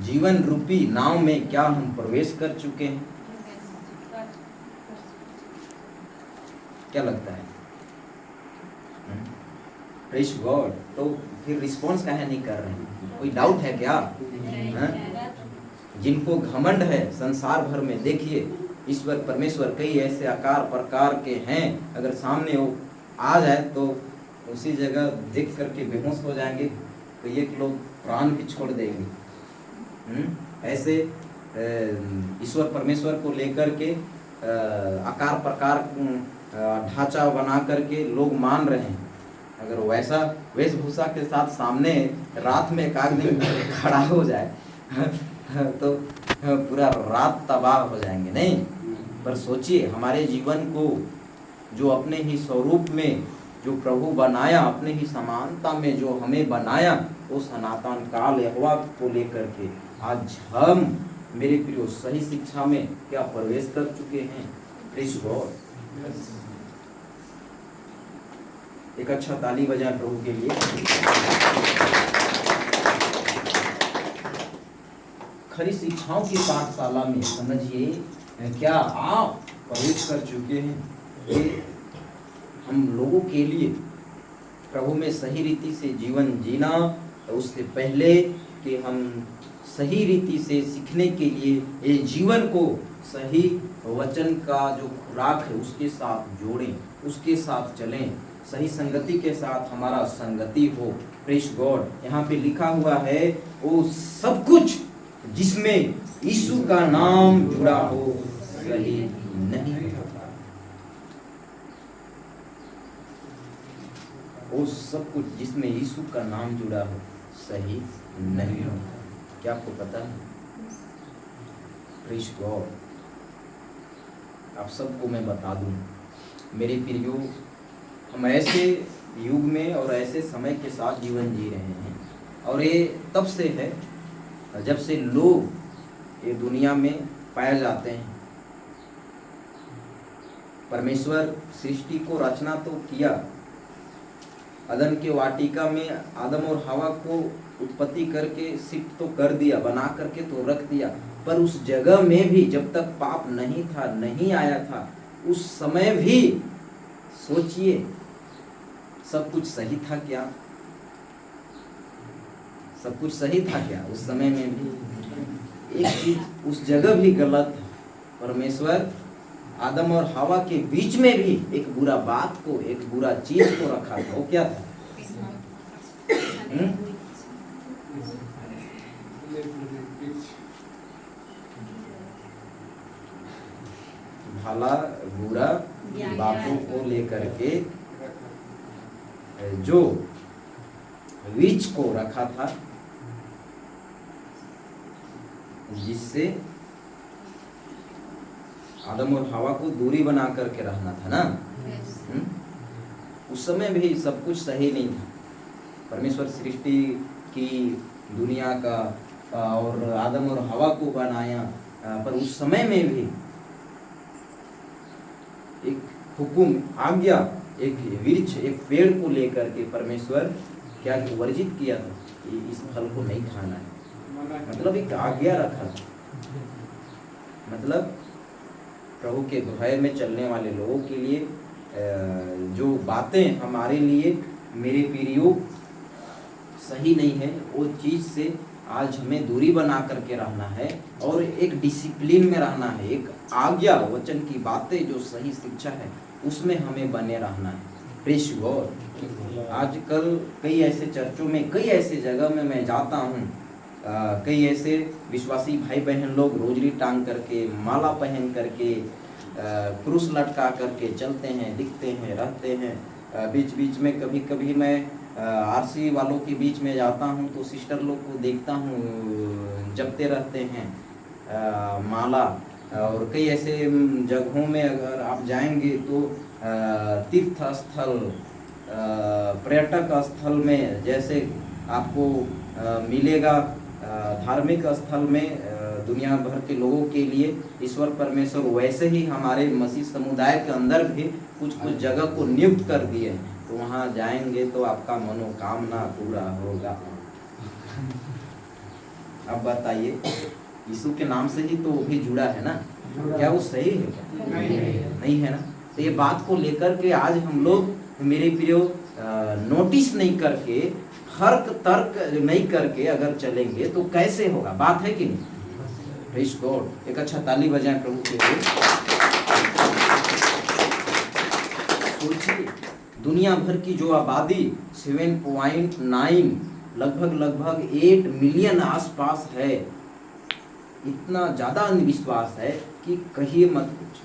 जीवन रूपी नाव में क्या हम प्रवेश कर चुके हैं? क्या लगता है? Praise God. तो फिर रिस्पॉन्स काहे नहीं कर रहे हैं? कोई डाउट है क्या? जिनको घमंड है संसार भर में, देखिए ईश्वर परमेश्वर कई ऐसे आकार प्रकार के हैं, अगर सामने वो आ जाए तो उसी जगह देख करके बेहोश हो जाएंगे, कई एक लोग प्राण भी छोड़ देंगे। ऐसे ईश्वर परमेश्वर को लेकर के आकार प्रकार ढांचा बना करके लोग मान रहे हैं। अगर वैसा वेशभूषा के साथ सामने रात में एक आदमी खड़ा हो जाए तो पूरा रात तबाह हो जाएंगे नहीं। पर सोचिए, हमारे जीवन को जो अपने ही स्वरूप में जो प्रभु बनाया, अपने ही समानता में जो हमें बनाया, वो सनातन काल यहोवा को लेकर के आज हम मेरे प्रियो सही शिक्षा में क्या प्रवेश कर चुके हैं। Praise God. एक अच्छा ताली बजाएं प्रभु के लिए। खरी शिक्षाओं की पाठशाला में समझिए क्या आप प्रवेश कर चुके हैं। ये हम लोगों के लिए प्रभु में सही रीति से जीवन जीना, उससे पहले कि हम सही रीति से सीखने के लिए ये जीवन को सही वचन का जो खुराक है उसके साथ जोड़ें, उसके साथ चलें, सही संगति के साथ हमारा संगति हो। Praise God. यहाँ पे लिखा हुआ है वो सब कुछ जिसमें यीशु का नाम जुड़ा हो सही नहीं होता। वो सब कुछ जिसमें यीशु का नाम जुड़ा हो सही नहीं होता। क्या आपको पता है? Praise God. आप सबको मैं बता दूं, मेरे प्रियो, हम ऐसे युग में और ऐसे समय के साथ जीवन जी रहे हैं, और ये तब से है जब से लोग ये दुनिया में पाए जाते हैं। परमेश्वर सृष्टि को रचना तो किया, अदन के वाटिका में आदम और हवा को उत्पत्ति करके शिफ्ट तो कर दिया, बना करके तो रख दिया, पर उस जगह में भी जब तक पाप नहीं था, नहीं आया था, उस समय भी सोचिए सब कुछ सही था क्या? सब कुछ सही था क्या? उस समय में भी एक चीज उस जगह भी गलत है। परमेश्वर आदम और हवा के बीच में भी एक बुरा बात को, एक बुरा चीज को रखा था। वो क्या था? भला बुरा बातों को लेकर के जो बीज को रखा था, जिससे आदम और हवा को दूरी बना करके रहना था ना। उस समय भी सब कुछ सही नहीं था। परमेश्वर सृष्टि की दुनिया का और आदम और हवा को बनाया, पर उस समय में भी एक हुकुम, आज्ञा, एक वृक्ष, एक पेड़ को लेकर के परमेश्वर क्या वर्जित किया था कि इस फल को नहीं खाना है। मतलब एक आज्ञा रखा था। मतलब प्रभु के भय में चलने वाले लोगों के लिए जो बातें हमारे लिए, मेरे प्रियो, सही नहीं है, वो चीज़ से आज हमें दूरी बना करके रहना है और एक डिसिप्लिन में रहना है। एक आज्ञा वचन की बातें जो सही शिक्षा है उसमें हमें बने रहना है। Praise God. आजकल कई ऐसे चर्चों में, कई ऐसे जगह में मैं जाता हूँ, कई ऐसे विश्वासी भाई बहन लोग रोजरी टांग करके, माला पहन करके, क्रूस लटका करके चलते हैं, दिखते हैं, रहते हैं। बीच बीच में कभी कभी मैं आरसी वालों के बीच में जाता हूँ तो सिस्टर लोग को देखता हूँ जपते रहते हैं माला। और कई ऐसे जगहों में अगर आप जाएंगे तो तीर्थ स्थल, पर्यटक स्थल में जैसे आपको मिलेगा, धार्मिक स्थल में दुनिया भर के लोगों के लिए ईश्वर परमेश्वर वैसे ही हमारे मसीह समुदाय के अंदर भी कुछ कुछ जगह को नियुक्त कर दिए हैं। तो वहाँ जाएंगे तो आपका मनोकामना पूरा होगा। अब बताइए, यीशु के नाम से ही तो वो भी जुड़ा है ना, क्या वो सही है क्या? नहीं है ना। तो ये बात को लेकर के आज हम लोग, मेरे प्रियो, नोटिस नहीं करके, फर्क तर्क नहीं करके अगर चलेंगे तो कैसे होगा? बात है कि नहीं? Praise God. एक अच्छा ताली बजाएं प्रभु के लिए। सोचिए, दुनिया भर की जो आबादी 7.9 लगभग 8 मिलियन आसपास है, इतना ज़्यादा अंधविश्वास है कि कहिए मत कुछ।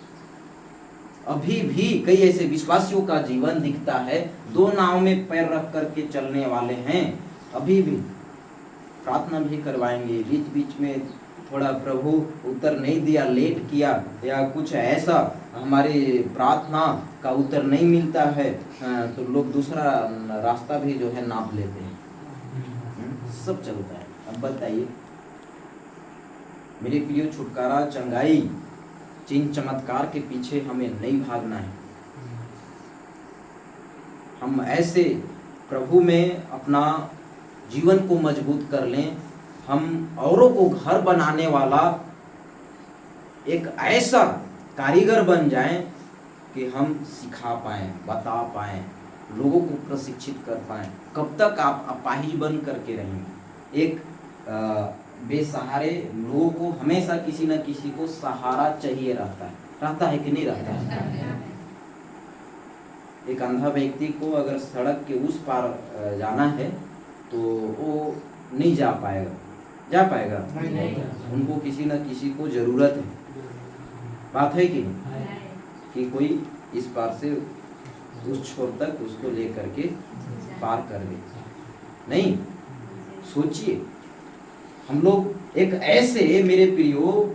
अभी भी कई ऐसे विश्वासियों का जीवन दिखता है, 2 नाव में पैर रख करके चलने वाले हैं अभी भी। प्रार्थना भी करवाएंगे। बीच बीच में थोड़ा प्रभु उत्तर नहीं दिया, लेट किया या कुछ ऐसा हमारी प्रार्थना का उत्तर नहीं मिलता है, तो लोग दूसरा रास्ता भी जो है नाप लेते हैं। सब चलता है। अब बताइए मेरे प्रियो, छुटकारा, चंगाई, चिन्ह चमत्कार के पीछे हमें नहीं भागना है। हम ऐसे प्रभु में अपना जीवन को मजबूत कर लें, हम औरों को घर बनाने वाला एक ऐसा कारीगर बन जाएं कि हम सिखा पाएं, बता पाएं, लोगों को प्रशिक्षित कर पाएं। कब तक आप अपाहिज बन करके रहेंगे? एक बेसहारे लोगों को हमेशा किसी न किसी को सहारा चाहिए रहता है कि नहीं रहता है? एक अंधा व्यक्ति को अगर सड़क के उस पार जाना है तो वो नहीं जा पाएगा। जा पाएगा? उनको किसी न किसी को जरूरत है। बात है कि नहीं? कि कोई इस पार से उस छोर तक उसको लेकर के पार कर दे। नहीं, सोचिए, हम लोग एक ऐसे मेरे प्रियो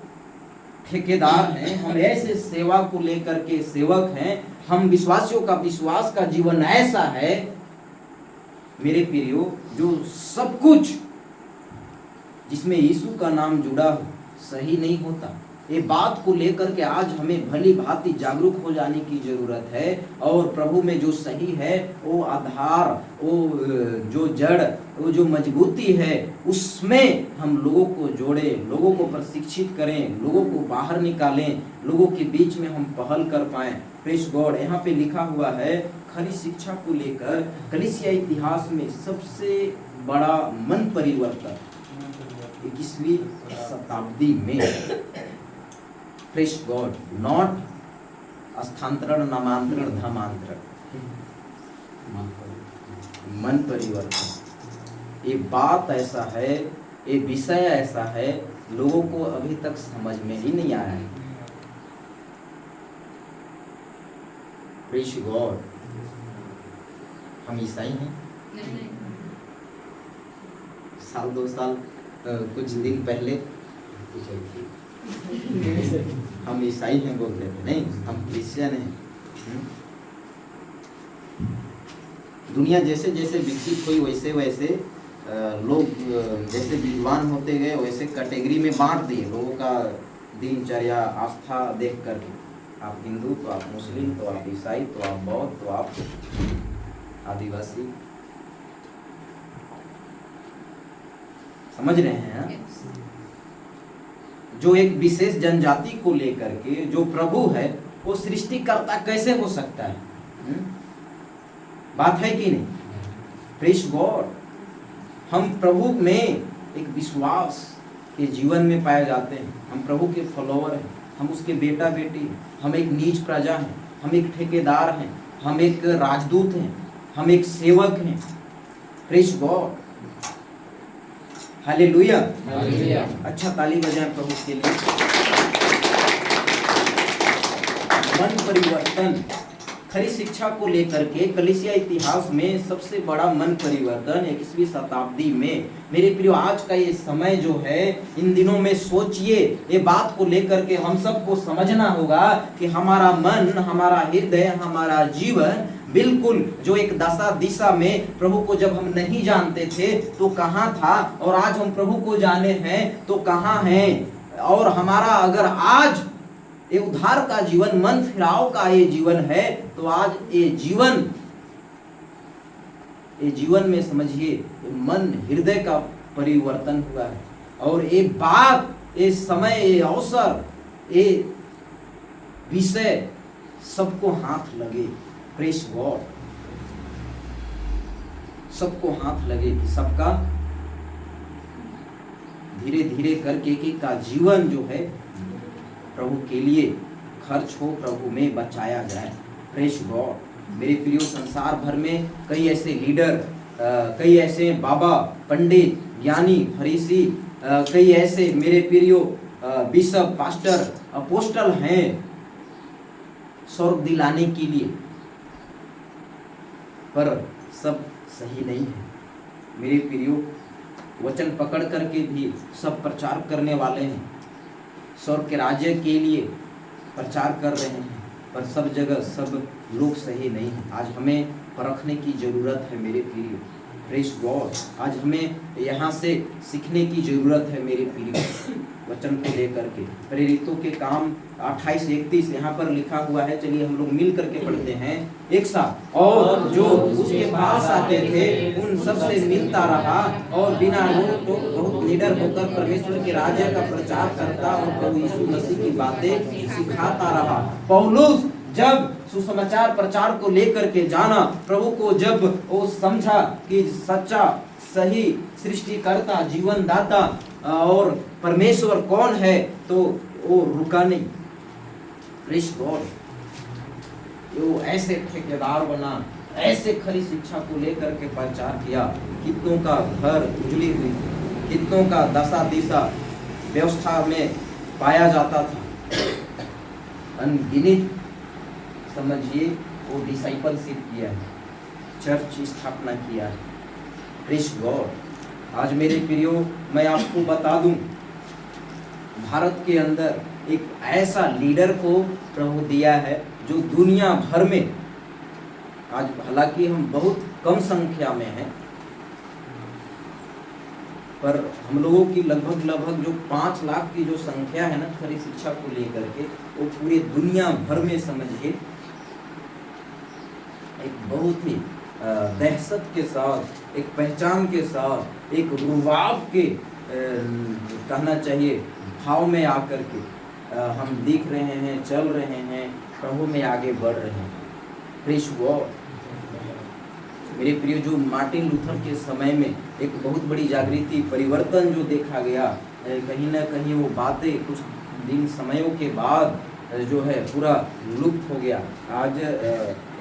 ठेकेदार हैं, हम ऐसे सेवा को लेकर के सेवक हैं, हम विश्वासियों का विश्वास का जीवन ऐसा है मेरे प्रियो, जो सब कुछ जिसमें यीशु का नाम जुड़ा हो सही नहीं होता। ये बात को लेकर के आज हमें भली भांति जागरूक हो जाने की जरूरत है। और प्रभु में जो सही है, वो आधार, वो जो जड़, वो जो मजबूती है, उसमें हम लोगों को जोड़ें, लोगों को प्रशिक्षित करें, लोगों को बाहर निकालें, लोगों के बीच में हम पहल कर पाएं। Praise God. यहाँ पे लिखा हुआ है, खरी शिक्षा को लेकर कलीसिया इतिहास में सबसे बड़ा मन परिवर्तन 21वीं शताब्दी में, प्रेज गॉड, नॉट स्थानांतरण, नामांतरण, धर्मांतरण, मन परिवर्तन। ये बात ऐसा है, ये विषय ऐसा है, लोगों को अभी तक समझ में ही नहीं आया है। Praise God. हम ईसाई हैं? साल 2 साल कुछ दिन पहले हम ईसाई हैं बोलते थे, नहीं, हम क्रिश्चियन हैं। दुनिया जैसे जैसे विकसित हुई वैसे वैसे लोग जैसे विद्वान होते गए वैसे कैटेगरी में बांट दिए लोगों का दिनचर्या, आस्था देख करके। आप हिंदू तो आप मुस्लिम, तो आप ईसाई, तो आप बौद्ध, तो आप आदिवासी। समझ रहे हैं? जो एक विशेष जनजाति को लेकर के जो प्रभु है वो सृष्टिकर्ता कैसे हो सकता है? बात है कि नहीं? Praise God. हम प्रभु में एक विश्वास के जीवन में पाए जाते हैं। हम प्रभु के फॉलोअर हैं, हम उसके बेटा बेटी हैं, हम एक नीच प्रजा हैं, हम एक ठेकेदार हैं, हम एक राजदूत हैं, हम एक सेवक हैं। Praise God. हालेलुया। अच्छा, ताली बजाएं प्रभु के लिए। मन परिवर्तन, खरी शिक्षा को लेकर के कलीसिया इतिहास में सबसे बड़ा मन परिवर्तन 21वीं शताब्दी में। मेरे प्रियो, आज का ये समय जो है, इन दिनों में सोचिए, ये बात को लेकर के हम सबको समझना होगा कि हमारा मन, हमारा हृदय, हमारा जीवन बिल्कुल जो एक दशा दिशा में प्रभु को जब हम नहीं जानते थे तो कहाँ था, और आज हम प्रभु को जाने हैं तो कहाँ हैं। और हमारा अगर आज ये उद्धार का जीवन, मन फिराव का ये जीवन है, तो आज ये जीवन में समझिए मन हृदय का परिवर्तन हुआ है। और ये बात, ये समय, ये अवसर, ये विषय सबको हाथ लगे। Praise God. सबको हाथ लगे कि सबका धीरे धीरे करके एक का जीवन जो है प्रभु के लिए खर्च हो, प्रभु में बचाया जाए। Praise God. मेरे प्रियो, संसार भर में कई ऐसे लीडर, कई ऐसे बाबा, पंडित, ज्ञानी, फरीसी, कई ऐसे मेरे प्रियो बिशप, पास्टर, अपोस्टल हैं स्वर्ग दिलाने के लिए, पर सब सही नहीं है। मेरे प्रियो, वचन पकड़ करके भी सब प्रचार करने वाले हैं, स्वर्ग के राज्य के लिए प्रचार कर रहे हैं, पर सब जगह सब लोग सही नहीं हैं। आज हमें परखने की ज़रूरत है मेरे प्रिय, प्रेज गॉड। आज हमें यहाँ से सीखने की ज़रूरत है मेरे प्रिय, वचन को लेकर के। प्रेरितों के काम 28-31 यहाँ पर लिखा हुआ है। चलिए हम लोग मिल करके पढ़ते हैं एक साथ। और जो उसके पास आते थे उन सब से मिलता रहा और बिना रोक टोक बहुत निडर होकर परमेश्वर के राज्य का प्रचार करता और प्रभु यीशु मसीह की बातें सिखाता रहा। पौलुस जब सुसमाचार प्रचार को लेकर के जाना, प्रभु को जब वो समझा कि सच्चा सही सृष्टिकर्ता जीवनदाता और परमेश्वर कौन है, तो वो रुका नहीं। Praise God. वो ऐसे ठेकेदार बना, ऐसे खरी शिक्षा को लेकर के प्रचार किया। कितनों का घर उजड़ी हुई, कितनों का दशा दिशा व्यवस्था में पाया जाता था। अनगिनत समझिए वो डिसाइपलशिप किया है, चर्च स्थापना किया है। Praise God. आज मेरे प्रियो, मैं आपको बता दूं, भारत के अंदर एक ऐसा लीडर को प्रभु दिया है जो दुनिया भर में, आज हालांकि हम बहुत कम संख्या में हैं, पर हम लोगों की लगभग जो 5 लाख की जो संख्या है ना खरी शिक्षा को लेकर के, वो पूरे दुनिया भर में समझिए एक बहुत ही दहशत के साथ, एक पहचान के साथ, एक रुबाब के कहना चाहिए भाव में आकर के हम दिख रहे हैं, चल रहे हैं, प्रभु में आगे बढ़ रहे हैं। Praise God. मेरे प्रिय, जो मार्टिन लूथर के समय में एक बहुत बड़ी जागृति परिवर्तन जो देखा गया, कहीं ना कहीं वो बातें कुछ दिन समयों के बाद जो है पूरा लुप्त हो गया। आज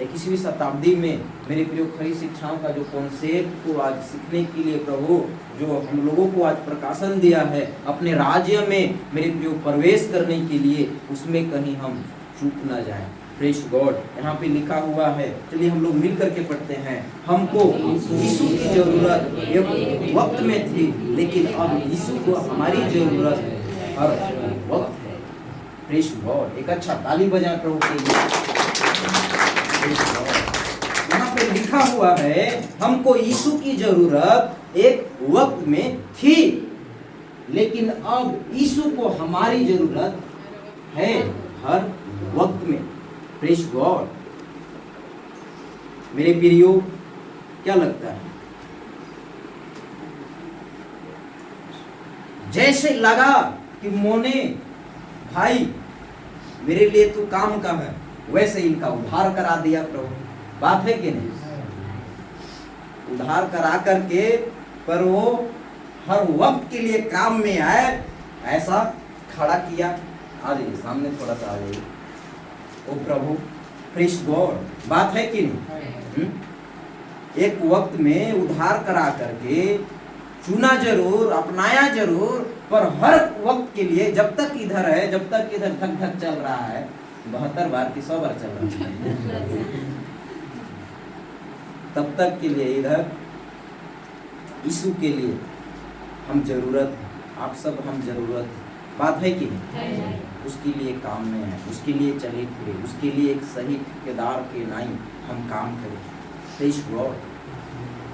21वीं शताब्दी में मेरे प्रिय खरी शिक्षाओं का जो कॉन्सेप्ट को आज सीखने के लिए प्रभु जो हम लोगों को आज प्रकाशन दिया है अपने राज्य में मेरे प्रिय प्रवेश करने के लिए, उसमें कहीं हम चूक ना जाएं। Praise God. यहाँ पे लिखा हुआ है, चलिए हम लोग मिल करके पढ़ते हैं। हमको यीशु की जरूरत एक वक्त में थी, लेकिन अब यीशु को हमारी जरूरत हर वक्त है। Praise God. एक अच्छा ताली बजाएं प्रभु के लिए। यहाँ पे लिखा हुआ है, हमको यीशु की जरूरत एक वक्त में थी, लेकिन अब यीशु को हमारी जरूरत है हर वक्त में। Praise God. मेरे प्रियो, क्या लगता है, जैसे लगा कि मोने भाई मेरे लिए तू काम का है, वैसे इनका उद्धार करा दिया प्रभु। बात है कि नहीं? उद्धार करा करके पर वो हर वक्त के लिए काम में आए, ऐसा खड़ा किया। आ जाइए सामने, थोड़ा सा आ जाइए। ओ प्रभु, प्रेज़ गॉड। बात है कि नहीं? एक वक्त में उद्धार करा करके चुना जरूर, अपनाया जरूर, पर हर वक्त के लिए, जब तक इधर है, जब तक इधर धक धक चल रहा है, 72 बार की 100 बार चल रहा है, तब तक के लिए इधर यीशु के लिए हम जरूरत है, आप सब हम जरूरत है। बात है कि नहीं? उसके लिए काम में है, उसके लिए चले फिरे, उसके लिए एक सही ठेकेदार के नाई हम काम करें। Praise God.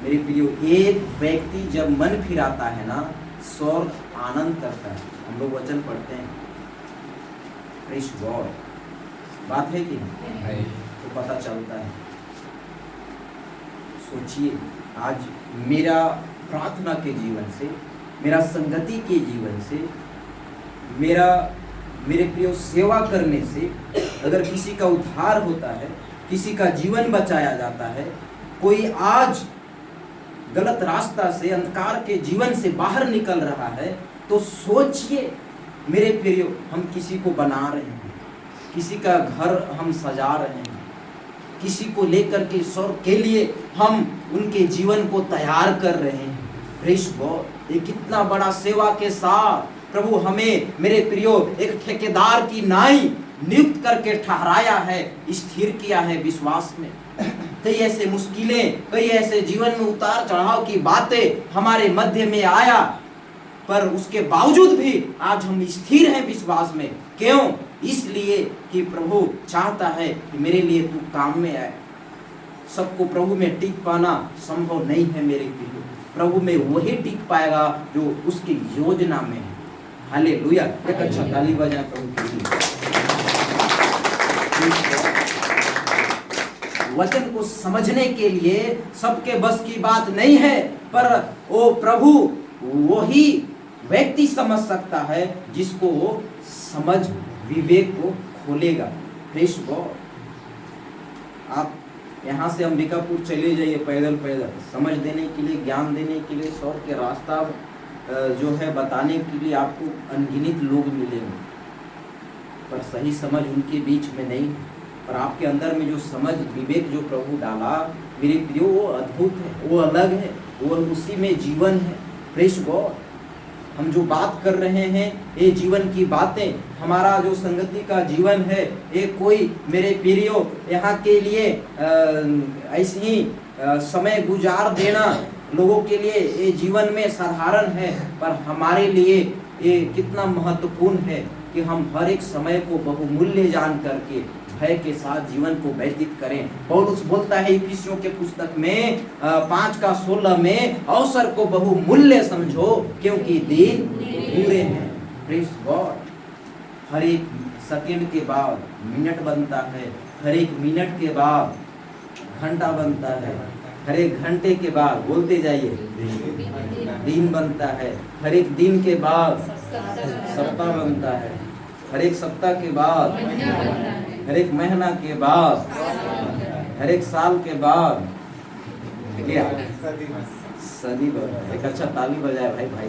मेरे प्रियो, एक व्यक्ति जब मन फिराता है ना, स्वर्ग आनंद करता है। हम लोग वचन पढ़ते हैं। Praise God. बात है कि नहीं? तो पता चलता है। सोचिए, आज मेरा प्रार्थना के जीवन से, मेरा संगति के जीवन से, मेरे प्रियो सेवा करने से अगर किसी का उद्धार होता है, किसी का जीवन बचाया जाता है, कोई आज गलत रास्ता से, अंधकार के जीवन से बाहर निकल रहा है, तो सोचिए मेरे प्रियो, हम किसी को बना रहे हैं, किसी का घर हम सजा रहे हैं, किसी को लेकर के स्वर्ग के लिए हम उनके जीवन को तैयार कर रहे हैं। Praise God. ये कितना बड़ा सेवा के साथ प्रभु हमें मेरे प्रियो एक ठेकेदार की नाई नियुक्त करके ठहराया है, स्थिर किया है विश्वास में। कई ऐसे मुश्किलें, कई ऐसे जीवन में उतार चढ़ाव की बातें हमारे मध्य में आया, पर उसके बावजूद भी आज हम स्थिर हैं विश्वास में। क्यों? इसलिए कि प्रभु चाहता है कि मेरे लिए तू काम में आए। सबको प्रभु में टिक पाना संभव नहीं है मेरे प्रिय। प्रभु में वही टिक पाएगा जो उसकी योजना में है। हालेलुया। एक अच्छा ताली बजाएं प्रभु के लिए। वचन को समझने के लिए सबके बस की बात नहीं है, पर वो प्रभु वही व्यक्ति समझ सकता है जिसको वो समझ विवेक को खोलेगा। Press God. आप यहाँ से अंबिकापुर चले जाइए पैदल पैदल, समझ देने के लिए, ज्ञान देने के लिए, स्वर्ग के रास्ता जो है बताने के लिए आपको अनगिनत लोग मिलेंगे, पर सही समझ उनके बीच में नहीं। पर आपके अंदर में जो समझ विवेक जो प्रभु डाला मेरे प्रियो, वो अद्भुत है, वो अलग है, वो उसी में जीवन है। Press God. हम जो बात कर रहे हैं ये जीवन की बातें, हमारा जो संगति का जीवन है, ये कोई मेरे प्रियो यहाँ के लिए ऐसे ही समय गुजार देना लोगों के लिए ये जीवन में साधारण है, पर हमारे लिए ये कितना महत्वपूर्ण है कि हम हर एक समय को बहुमूल्य जान करके भय के साथ जीवन को व्यतीत करें। पौलुस बोलता है इफिसियों के पुस्तक में 5:16 में, अवसर को बहुमूल्य समझो क्योंकि दिन बुरे हैं। Praise God. हर एक सेकंड के बाद मिनट बनता है, हर एक मिनट के बाद घंटा बनता है, हर एक घंटे के बाद बोलते जाइए दिन बनता है, हर एक दिन के बाद सप्ताह बनता है, हर एक सप्ताह के बाद, हर एक महीना के बाद, हर एक साल के बाद क्या सदी बनता है। एक अच्छा ताली बजाए भाई भाई।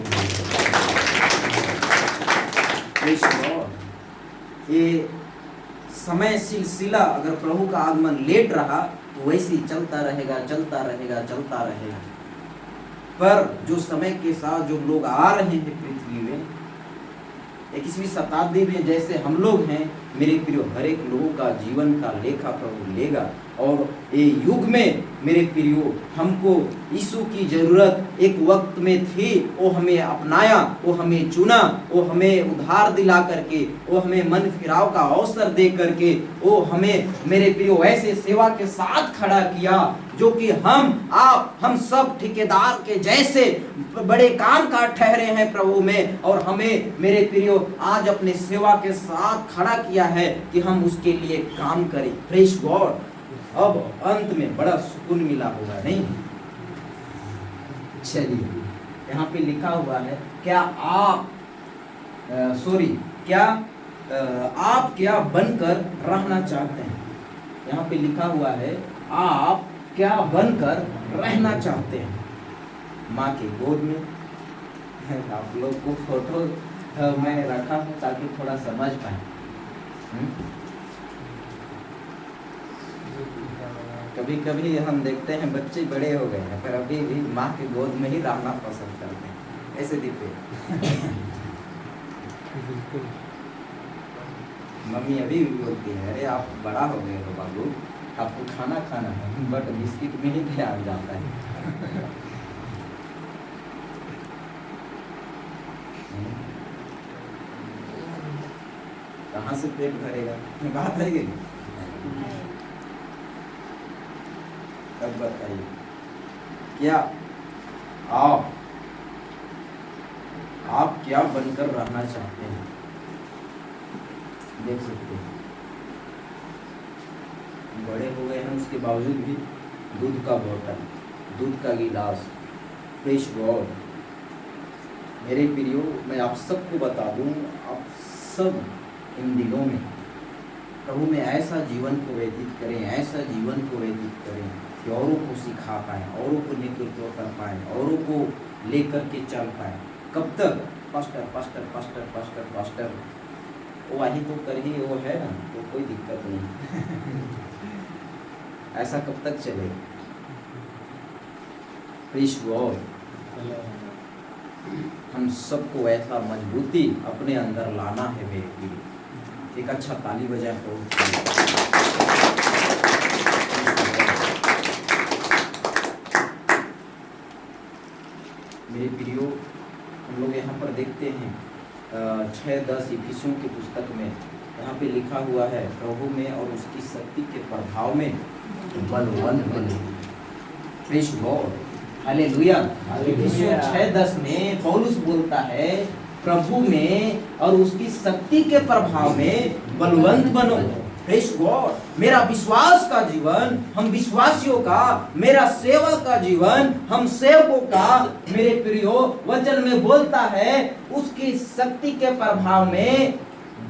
ये समय सिलसिला अगर प्रभु का आगमन लेट रहा तो वैसे ही चलता रहेगा, चलता रहेगा, चलता रहेगा। पर जो समय के साथ जो लोग आ रहे हैं पृथ्वी में 21वीं शताब्दी में जैसे हम लोग हैं मेरे प्रियो, हर एक लोगों का जीवन का लेखा प्रभु लेगा। और ये युग में मेरे प्रियो हमको यीशु की जरूरत एक वक्त में थी, वो हमें अपनाया, वो हमें चुना, वो हमें उधार दिला करके, वो हमें मन फिराव का अवसर दे करके, वो हमें मेरे प्रियो ऐसे सेवा के साथ खड़ा किया जो कि हम सब ठेकेदार के जैसे बड़े काम का ठहरे हैं प्रभु में। और हमें मेरे प्रियो आज अपने सेवा के साथ खड़ा किया है कि हम उसके लिए काम करें। Praise God. अब अंत में बड़ा सुकून मिला होगा, नहीं? चलिए, यहाँ पे लिखा हुआ है क्या आप क्या बनकर रहना चाहते हैं? यहाँ पे लिखा हुआ है आप क्या बनकर रहना चाहते हैं? माँ के गोद में। आप लोग को फोटो मैं रखा हूँ ताकि थोड़ा समझ पाए। कभी कभी हम देखते हैं बच्चे बड़े हो गए हैं पर अभी भी माँ के गोद में ही रहना पसंद करते हैं। ऐसे दीपे मम्मी अभी भी बोलती है अरे आप बड़ा हो गए हो बाबू, आपको खाना खाना है, बट बिस्किट में ही ध्यान जाता है। कहाँ से पेट भरेगा? बात है कि अब बताइए क्या आप क्या बनकर रहना चाहते हैं? देख सकते हैं बड़े हो गए हैं उसके बावजूद भी दूध का बोतल, दूध का गिलास। Praise God. मेरे प्रियो, मैं आप सबको बता दूं, आप सब इन दिनों में प्रभु में ऐसा जीवन को व्यतीत करें, ऐसा जीवन को व्यतीत करें कि औरों को सिखा पाएँ, औरों को नेतृत्व कर पाएँ, औरों को लेकर के चल पाएँ। कब तक? Pastor pastor pastor pastor pastor वही तो कर ही वो है ना, तो कोई दिक्कत नहीं। ऐसा कब तक चलेगा? Praise God. हम सबको ऐसा मजबूती अपने अंदर लाना है मेरे लिए। एक अच्छा ताली बजाए। मेरे प्रियो, हम लोग यहाँ पर देखते हैं 6:10 इफिसियों की पुस्तक में यहाँ पे लिखा हुआ है, प्रभु में और उसकी शक्ति के प्रभाव में बलवंत बनो। Praise God, hallelujah. इफिसियों 6:10 में पौलुस बोलता है, प्रभु में और उसकी शक्ति के प्रभाव में बलवंत बनो। प्रेज़ गॉड, मेरा विश्वास का जीवन हम विश्वासियों का, मेरा सेवा का जीवन हम सेवकों का, मेरे प्रियो, वचन में बोलता है उसकी शक्ति के प्रभाव में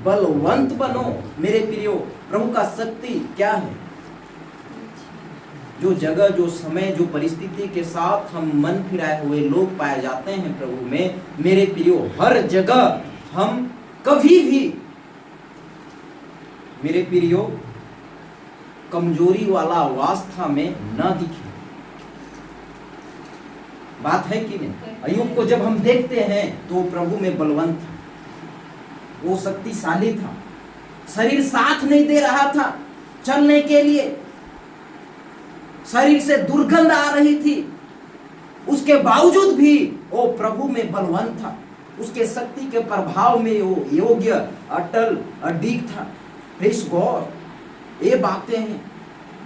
बलवंत बनो। मेरे प्रियो, प्रभु का शक्ति क्या है? जो जगह, जो समय, जो परिस्थिति के साथ हम मन फिराए हुए लोग पाए जाते हैं प्रभु में, मेरे प्रियो, हर जगह हम कभी भी, मेरे प्रियो, कमजोरी वाला अवस्था में न दिखे। बात है कि नहीं? अय्यूब को जब हम देखते हैं तो प्रभु में बलवंत था, वो शक्तिशाली था, शरीर साथ नहीं दे रहा था चलने के लिए, शरीर से दुर्गंध आ रही थी, उसके बावजूद भी वो प्रभु में बलवंत था, उसके शक्ति के प्रभाव में वो योग्य, अटल, अडिग था। प्रेज़ गॉड, ये बातें हैं।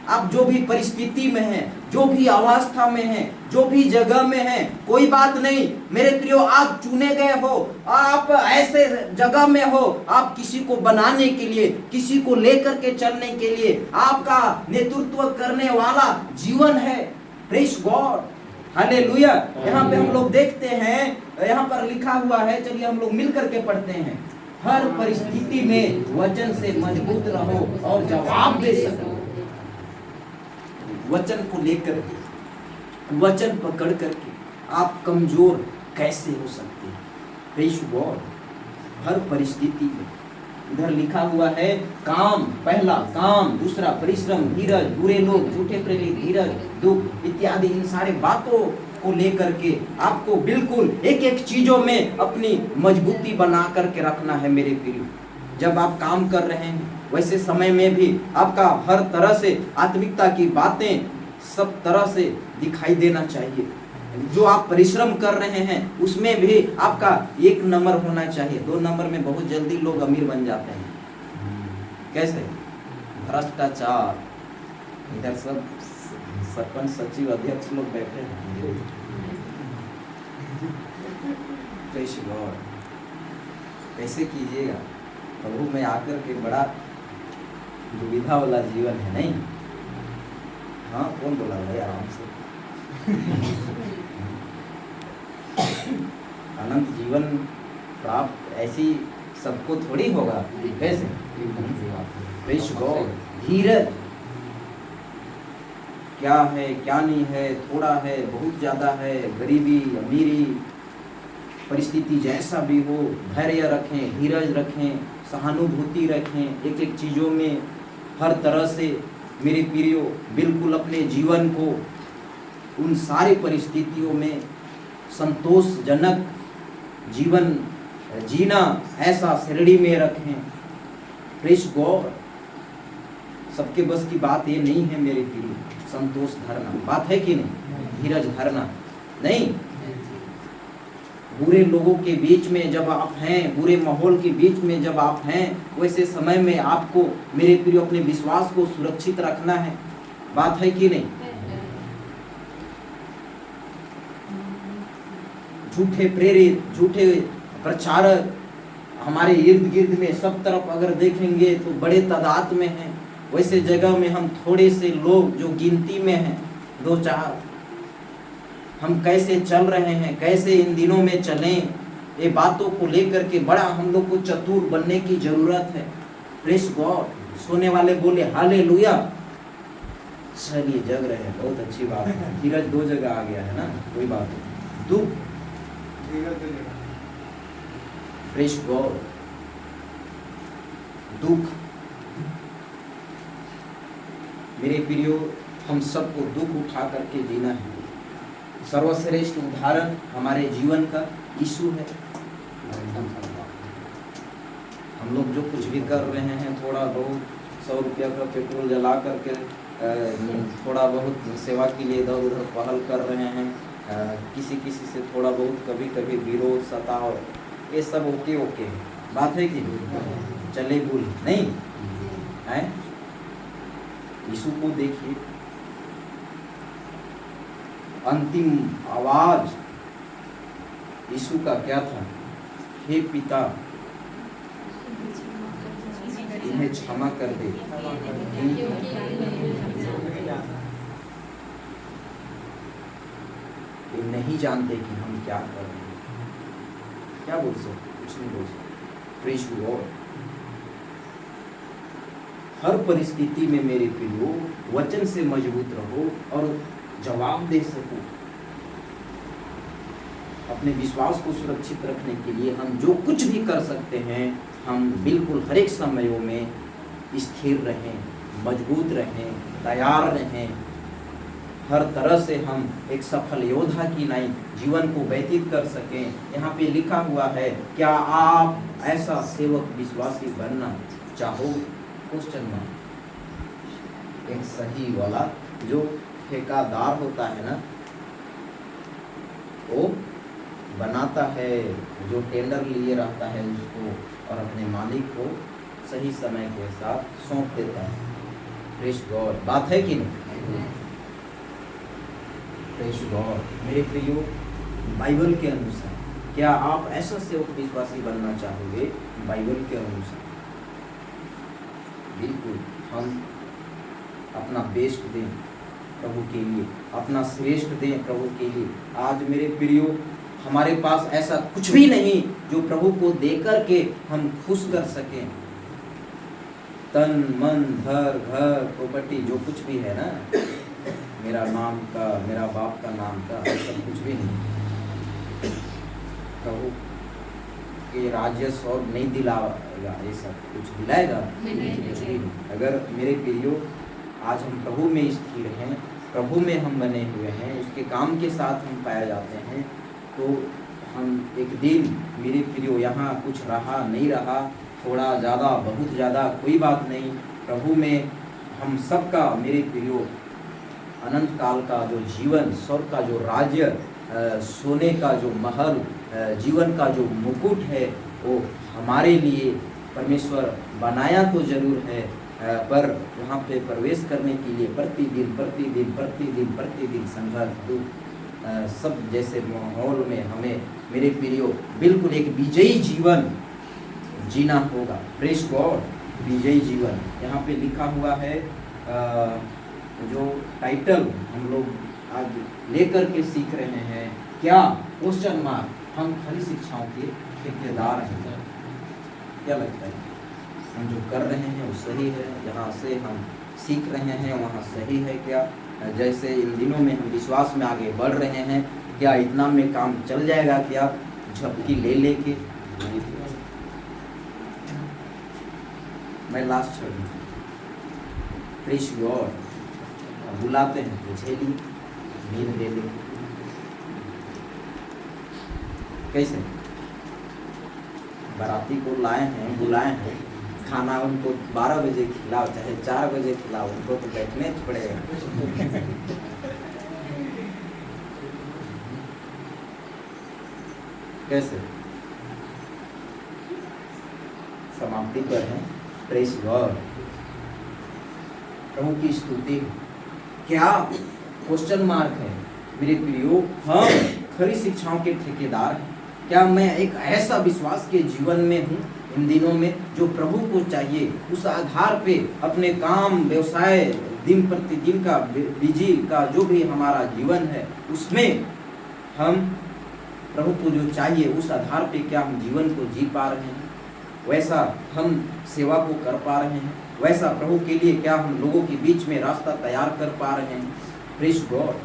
आप जो भी परिस्थिति में हैं, जो भी अवस्था में हैं, जो भी जगह में हैं, कोई बात नहीं मेरे प्रियो, आप चुने गए हो, आप ऐसे जगह में हो, आप किसी को बनाने के लिए, किसी को लेकर के चलने के लिए, आपका नेतृत्व करने वाला जीवन है। Praise God, hallelujah. यहाँ पे हम लोग देखते हैं, यहाँ पर लिखा हुआ है, चलिए हम लोग मिल करके पढ़ते हैं, हर परिस्थिति में वचन से मजबूत रहो और जवाब दे सको। वचन को लेकर के, वचन पकड़ करके आप कमजोर कैसे हो सकते हैं? प्रेज़ गॉड, हर परिस्थिति में। इधर लिखा हुआ है काम, पहला काम, दूसरा परिश्रम, धीरज, बुरे लोग, झूठे प्रेरित, धीरज, दुख इत्यादि, इन सारे बातों को लेकर के आपको बिल्कुल एक एक चीजों में अपनी मजबूती बना करके रखना है मेरे प्रिय। जब आप काम कर रहे हैं वैसे समय में भी आपका हर तरह से आत्मिकता की बातें सब तरह से दिखाई देना चाहिए। जो आप परिश्रम कर रहे हैं उसमें भी आपका 1 नंबर होना चाहिए। 2 नंबर में बहुत जल्दी लोग अमीर बन जाते हैं। कैसे? भ्रष्टाचार। इधर सब सरपंच, सचिव, अध्यक्ष लोग बैठे हैं। प्रेज़ गॉड, कैसे कीजिएगा? प्रभु में आकर के बड़ा दुविधा वाला जीवन है, नहीं? हाँ, कौन बोला भाई? आराम से। अनंत जीवन प्राप्त ऐसी सबको थोड़ी होगा। कैसे? प्रेज़ गॉड, धीरज क्या है, क्या नहीं है, थोड़ा है, बहुत ज़्यादा है, गरीबी, अमीरी, परिस्थिति जैसा भी हो, धैर्य रखें, धीरज रखें, सहानुभूति रखें, एक एक चीज़ों में हर तरह से मेरे प्रियो बिल्कुल अपने जीवन को उन सारी परिस्थितियों में संतोषजनक जीवन जीना ऐसा श्रेणी में रखें। प्रेज़ गॉड, सबके बस की बात ये नहीं है मेरे प्रियो। संतोष धरना, बात है कि नहीं? धीरज धरना नहीं। बुरे लोगों के बीच में जब आप हैं, बुरे माहौल के बीच में जब आप हैं, वैसे समय में आपको मेरे प्रिय अपने विश्वास को सुरक्षित रखना है। बात है कि नहीं? झूठे प्रेरित, झूठे प्रचारक हमारे इर्द गिर्द में सब तरफ अगर देखेंगे तो बड़े तादाद में हैं। वैसे जगह में हम थोड़े से लोग जो गिनती में हैं, 2-4, हम कैसे चल रहे हैं, कैसे इन दिनों में चलें, ये बातों को लेकर के बड़ा हम लोग को चतुर बनने की जरूरत है। प्रेज़ गॉड, सोने वाले बोले हालेलुया। चलिए जग रहे हैं, बहुत अच्छी बात है। धीरज 2 जगह आ गया है ना, कोई बात नहीं। दुख, प्रेज़ गॉड, दुख। मेरे प्रियो, हम सबको दुख उठा करके जीना है। सर्वश्रेष्ठ उदाहरण हमारे जीवन का यीशु है। हम लोग जो कुछ भी कर रहे हैं, थोड़ा बहुत 100 रुपया का पेट्रोल जला करके थोड़ा बहुत सेवा के लिए इधर उधर पहल कर रहे हैं, किसी किसी से थोड़ा बहुत कभी कभी विरोध सताव, ये सब ओके ओके है, बात है कि नहीं? चले भूल नहीं है। यीशु को देखिए, अंतिम आवाज यीशु का क्या था? हे पिता, इन्हें क्षमा कर दे, ये नहीं जानते कि हम क्या कर रहे हैं। क्या बोल सकते? कुछ नहीं बोल सकते। Praise God. हर परिस्थिति में मेरे प्रियो वचन से मजबूत रहो और जवाब दे सको। अपने विश्वास को सुरक्षित रखने के लिए हम जो कुछ भी कर सकते हैं, हम बिल्कुल हर एक समयों में स्थिर रहें, मजबूत रहें, तैयार रहें। हर तरह से हम एक सफल योद्धा की नहीं जीवन को व्यतीत कर सकें। यहाँ पे लिखा हुआ है, क्या आप ऐसा सेवक विश्वासी बनना चाहो? Question mark. एक सही वाला जो ठेकेदार होता है ना, वो बनाता है, जो टेंडर लिए रहता है उसको और अपने मालिक को सही समय के साथ सौंप देता है। Praise God. बात है कि नहीं? Praise God. मेरे प्रियो, बाइबल के अनुसार क्या आप ऐसा सेवक विश्वासी बनना चाहोगे? बाइबल के अनुसार बिल्कुल हम अपना बेस्ट दें प्रभु के लिए, अपना श्रेष्ठ दें प्रभु के लिए। आज मेरे प्रियो, हमारे पास ऐसा कुछ भी नहीं जो प्रभु को देकर के हम खुश कर सकें। तन मन धर घर प्रॉपर्टी जो कुछ भी है ना, मेरा नाम का, मेरा बाप का नाम का, ऐसा कुछ भी नहीं। प्रभु के राज्य और नहीं दिलाएगा, ये सब कुछ दिलाएगा कुछ भी नहीं। अगर मेरे प्रियो आज हम प्रभु में स्थिर हैं, प्रभु में हम बने हुए हैं, उसके काम के साथ हम पाए जाते हैं, तो हम एक दिन मेरे प्रियो यहाँ कुछ रहा नहीं रहा, थोड़ा ज़्यादा बहुत ज़्यादा कोई बात नहीं, प्रभु में हम सबका मेरे प्रियो अनंत काल का जो जीवन, स्वर्ग का जो राज्य, सोने का जो महल, जीवन का जो मुकुट है, वो हमारे लिए परमेश्वर बनाया तो जरूर है, पर वहाँ पे प्रवेश करने के लिए प्रतिदिन प्रतिदिन प्रतिदिन प्रतिदिन संघर्ष, दुख, सब जैसे माहौल में हमें मेरे प्रियो बिल्कुल एक विजयी जीवन जीना होगा। Praise God. विजयी जीवन यहाँ पे लिखा हुआ है। जो टाइटल हम लोग आज लेकर के सीख रहे हैं, क्या? Question mark. हम खरी शिक्षाओं के ठेकेदार हैं। क्या लगता है? हम जो कर रहे हैं वो सही है? यहाँ से हम सीख रहे हैं वहाँ सही है क्या? जैसे इन दिनों में हम विश्वास में आगे बढ़ रहे हैं, क्या इतना में काम चल जाएगा क्या झपकी ले लेके? मैं लास्ट छोड़ प्रेज गॉड। बुलाते हैं तो झेली, नींद ले ले। कैसे? बाराती को लाए हैं, बुलाए हैं, खाना उनको 12 बजे खिलाओ चाहे 4 बजे खिलाओ, उनको तो बैठने पड़ेगा। कैसे? समाप्ति पर है। Praise God. प्रभु की स्तुति। क्या? क्वेश्चन मार्क है मेरे प्रियो। हम खरी शिक्षाओं के ठेकेदार हैं। क्या मैं एक ऐसा विश्वास के जीवन में हूँ इन दिनों में जो प्रभु को चाहिए, उस आधार पे अपने काम, व्यवसाय, दिन प्रतिदिन का बिजी का जो भी हमारा जीवन है, उसमें हम प्रभु को जो चाहिए उस आधार पे क्या हम जीवन को जी पा रहे हैं? वैसा हम सेवा को कर पा रहे हैं? वैसा प्रभु के लिए क्या हम लोगों के बीच में रास्ता तैयार कर पा रहे हैं? Praise God.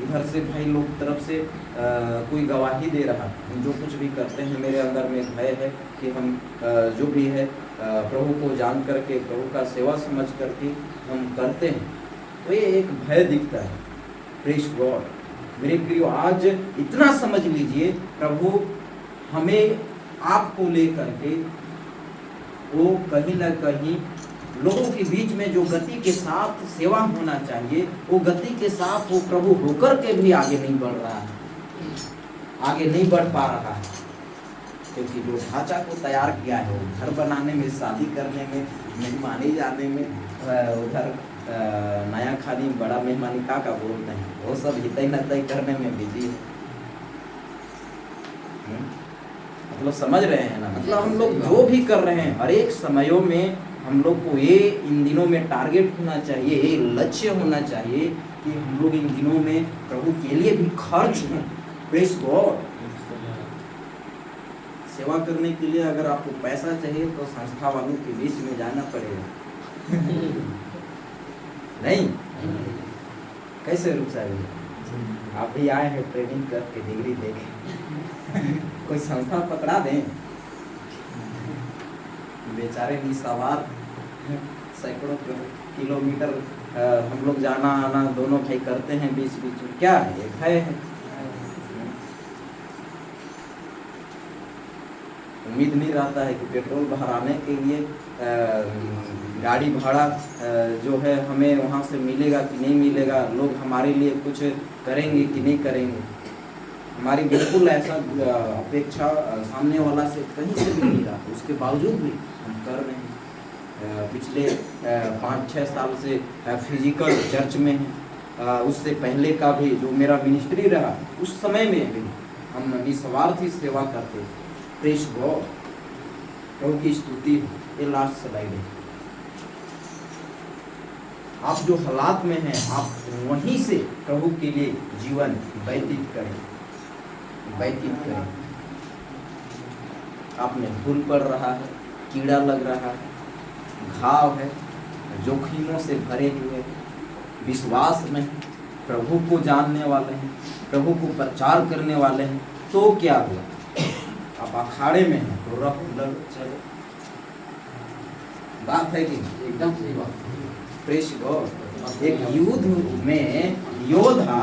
इधर से भाई लोग तरफ से कोई गवाही दे रहा, हम जो कुछ भी करते हैं मेरे अंदर में भय है कि हम जो भी है प्रभु को जान करके, प्रभु का सेवा समझ करके हम करते हैं, तो ये एक भय दिखता है। Praise God. मेरे प्रियो, आज इतना समझ लीजिए, प्रभु हमें आपको लेकर के वो कहीं ना कहीं लोगों के बीच में जो गति के साथ सेवा होना चाहिए, वो गति के साथ वो प्रभु होकर के भी आगे नहीं बढ़ रहा है। आगे नहीं बढ़ पा रहा है, क्योंकि जो ढांचा को तैयार किया है वो घर बनाने में, शादी करने में, मेहमानी जाने में, उधर नया खानी बड़ा मेहमानी का बोलते हैं, वो सब हितई नतई करने में बिजी है। मतलब समझ रहे हैं ना, मतलब हम लोग जो भी कर रहे हैं हर एक समयों में हम लोग को ये इन दिनों में टारगेट होना चाहिए, ये लक्ष्य होना चाहिए कि हम लोग इन दिनों में प्रभु के लिए भी खर्च हों। Praise God. सेवा करने के लिए अगर आपको पैसा चाहिए तो संस्था वालों के बीच में जाना पड़ेगा। नहीं कैसे रुक जाएगा? आप भी आए हैं ट्रेनिंग करके डिग्री देके कोई संस्था पकड़ा दें, बेचारे निस्वार्थ सैकड़ों किलोमीटर हम लोग जाना आना दोनों भाई करते हैं, बीच बीच में क्या है, एक है उम्मीद नहीं रहता है कि पेट्रोल भराने के लिए गाड़ी भाड़ा जो है हमें वहाँ से मिलेगा कि नहीं मिलेगा, लोग हमारे लिए कुछ करेंगे कि नहीं करेंगे। हमारी बिल्कुल ऐसा अपेक्षा सामने वाला से कहीं से भी नहीं रहा, उसके बावजूद भी हम कर रहे हैं। पिछले 5-6 साल से फिजिकल चर्च में हैं, उससे पहले का भी जो मेरा मिनिस्ट्री रहा उस समय में भी हम निस्वार्थ ही सेवा करते थे। Praise God. प्रभु की स्तुति। ये लास्ट स्लाइड है। आप जो हालात में हैं आप वहीं से प्रभु के लिए जीवन व्यतीत करें। आप में धूल पड़ रहा है, कीड़ा लग रहा है, घाव है, जोखिमों से भरे हुए, विश्वास में प्रभु को जानने वाले हैं, प्रभु को प्रचार करने वाले हैं, तो क्या हुआ? आप अखाड़े में हैं तो रफ चलो, बात है कि एकदम सही बात। Praise God. एक युद्ध में योद्धा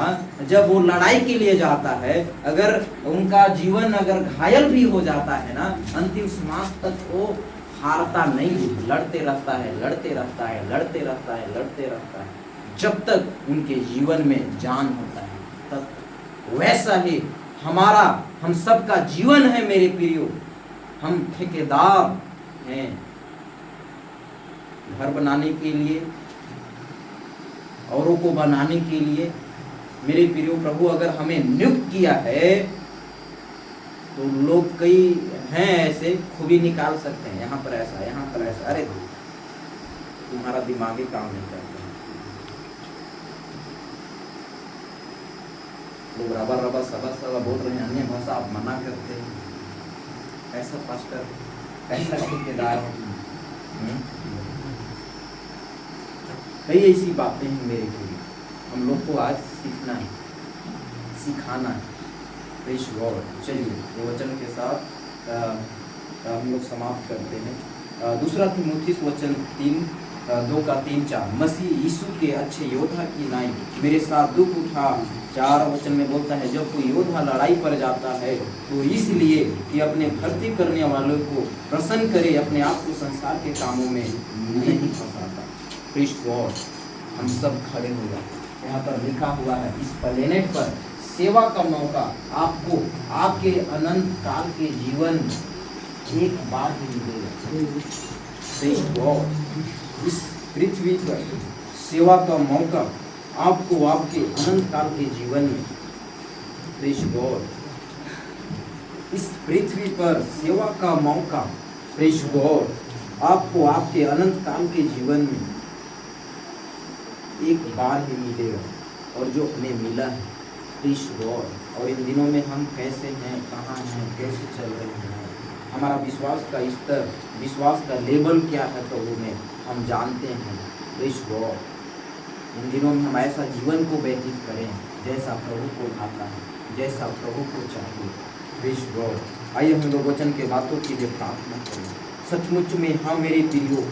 जब वो लड़ाई के लिए जाता है, अगर उनका जीवन अगर घायल भी हो जाता है ना, अंतिम श्वास तक वो हारता नहीं, लड़ते रहता है जब तक उनके जीवन में जान होता है तब। वैसा ही हम सबका जीवन है मेरे प्रियो। हम ठेकेदार हैं घर बनाने के लिए, औरों को बनाने के लिए। मेरे प्रियो, प्रभु अगर हमें नियुक्त किया है तो लोग कई हैं ऐसे खूबी निकाल सकते हैं, यहाँ पर ऐसा। अरे तुम्हारा दिमागी काम नहीं करता। लोग रबा सबा बोल रहे हैं, अन्य भाषा आप मना करते हैं, ऐसा पास्टर, ऐसा ठेकेदार। कई ऐसी बातें हैं मेरे लिए, हम लोग को आज सीखना है, सिखाना है। Praise God. चलिए ये वचन के साथ हम लोग समाप्त करते हैं। दूसरा तीमुथियुस वचन 2:3-4। मसीह यीशु के अच्छे योद्धा की नाई मेरे साथ दुख उठा। 4 वचन में बोलता है, जब कोई योद्धा लड़ाई पर जाता है तो इसलिए कि अपने भर्ती करने वालों को प्रसन्न करे, अपने आप को संसार के कामों में नहीं फंसाता। Praise God. हम सब खड़े हो जाए। यहाँ पर लिखा हुआ है, इस प्लेनेट पर सेवा का मौका आपको आपके अनंत काल के जीवन एक बार ही मिलेगा। Praise God. इस पृथ्वी पर सेवा का मौका आपको आपके अनंत काल के जीवन में। Praise God. इस पृथ्वी पर सेवा का मौका, प्रेज़ गॉड, आपको आपके अनंत काल के जीवन में एक बार ही मिलेगा, और जो हमें मिला है। Praise God. और इन दिनों में हम कैसे हैं, कहाँ हैं, कैसे चल रहे हैं, हमारा विश्वास का स्तर, विश्वास का लेवल क्या है प्रभु में, हम जानते हैं। Praise God. इन दिनों में हम ऐसा जीवन को व्यतीत करें जैसा प्रभु को भाता है, जैसा प्रभु को चाहिए। Praise God. आइए हम लोग वचन के बातों के लिए प्रार्थना करें। सचमुच में हाँ मेरे प्रियो,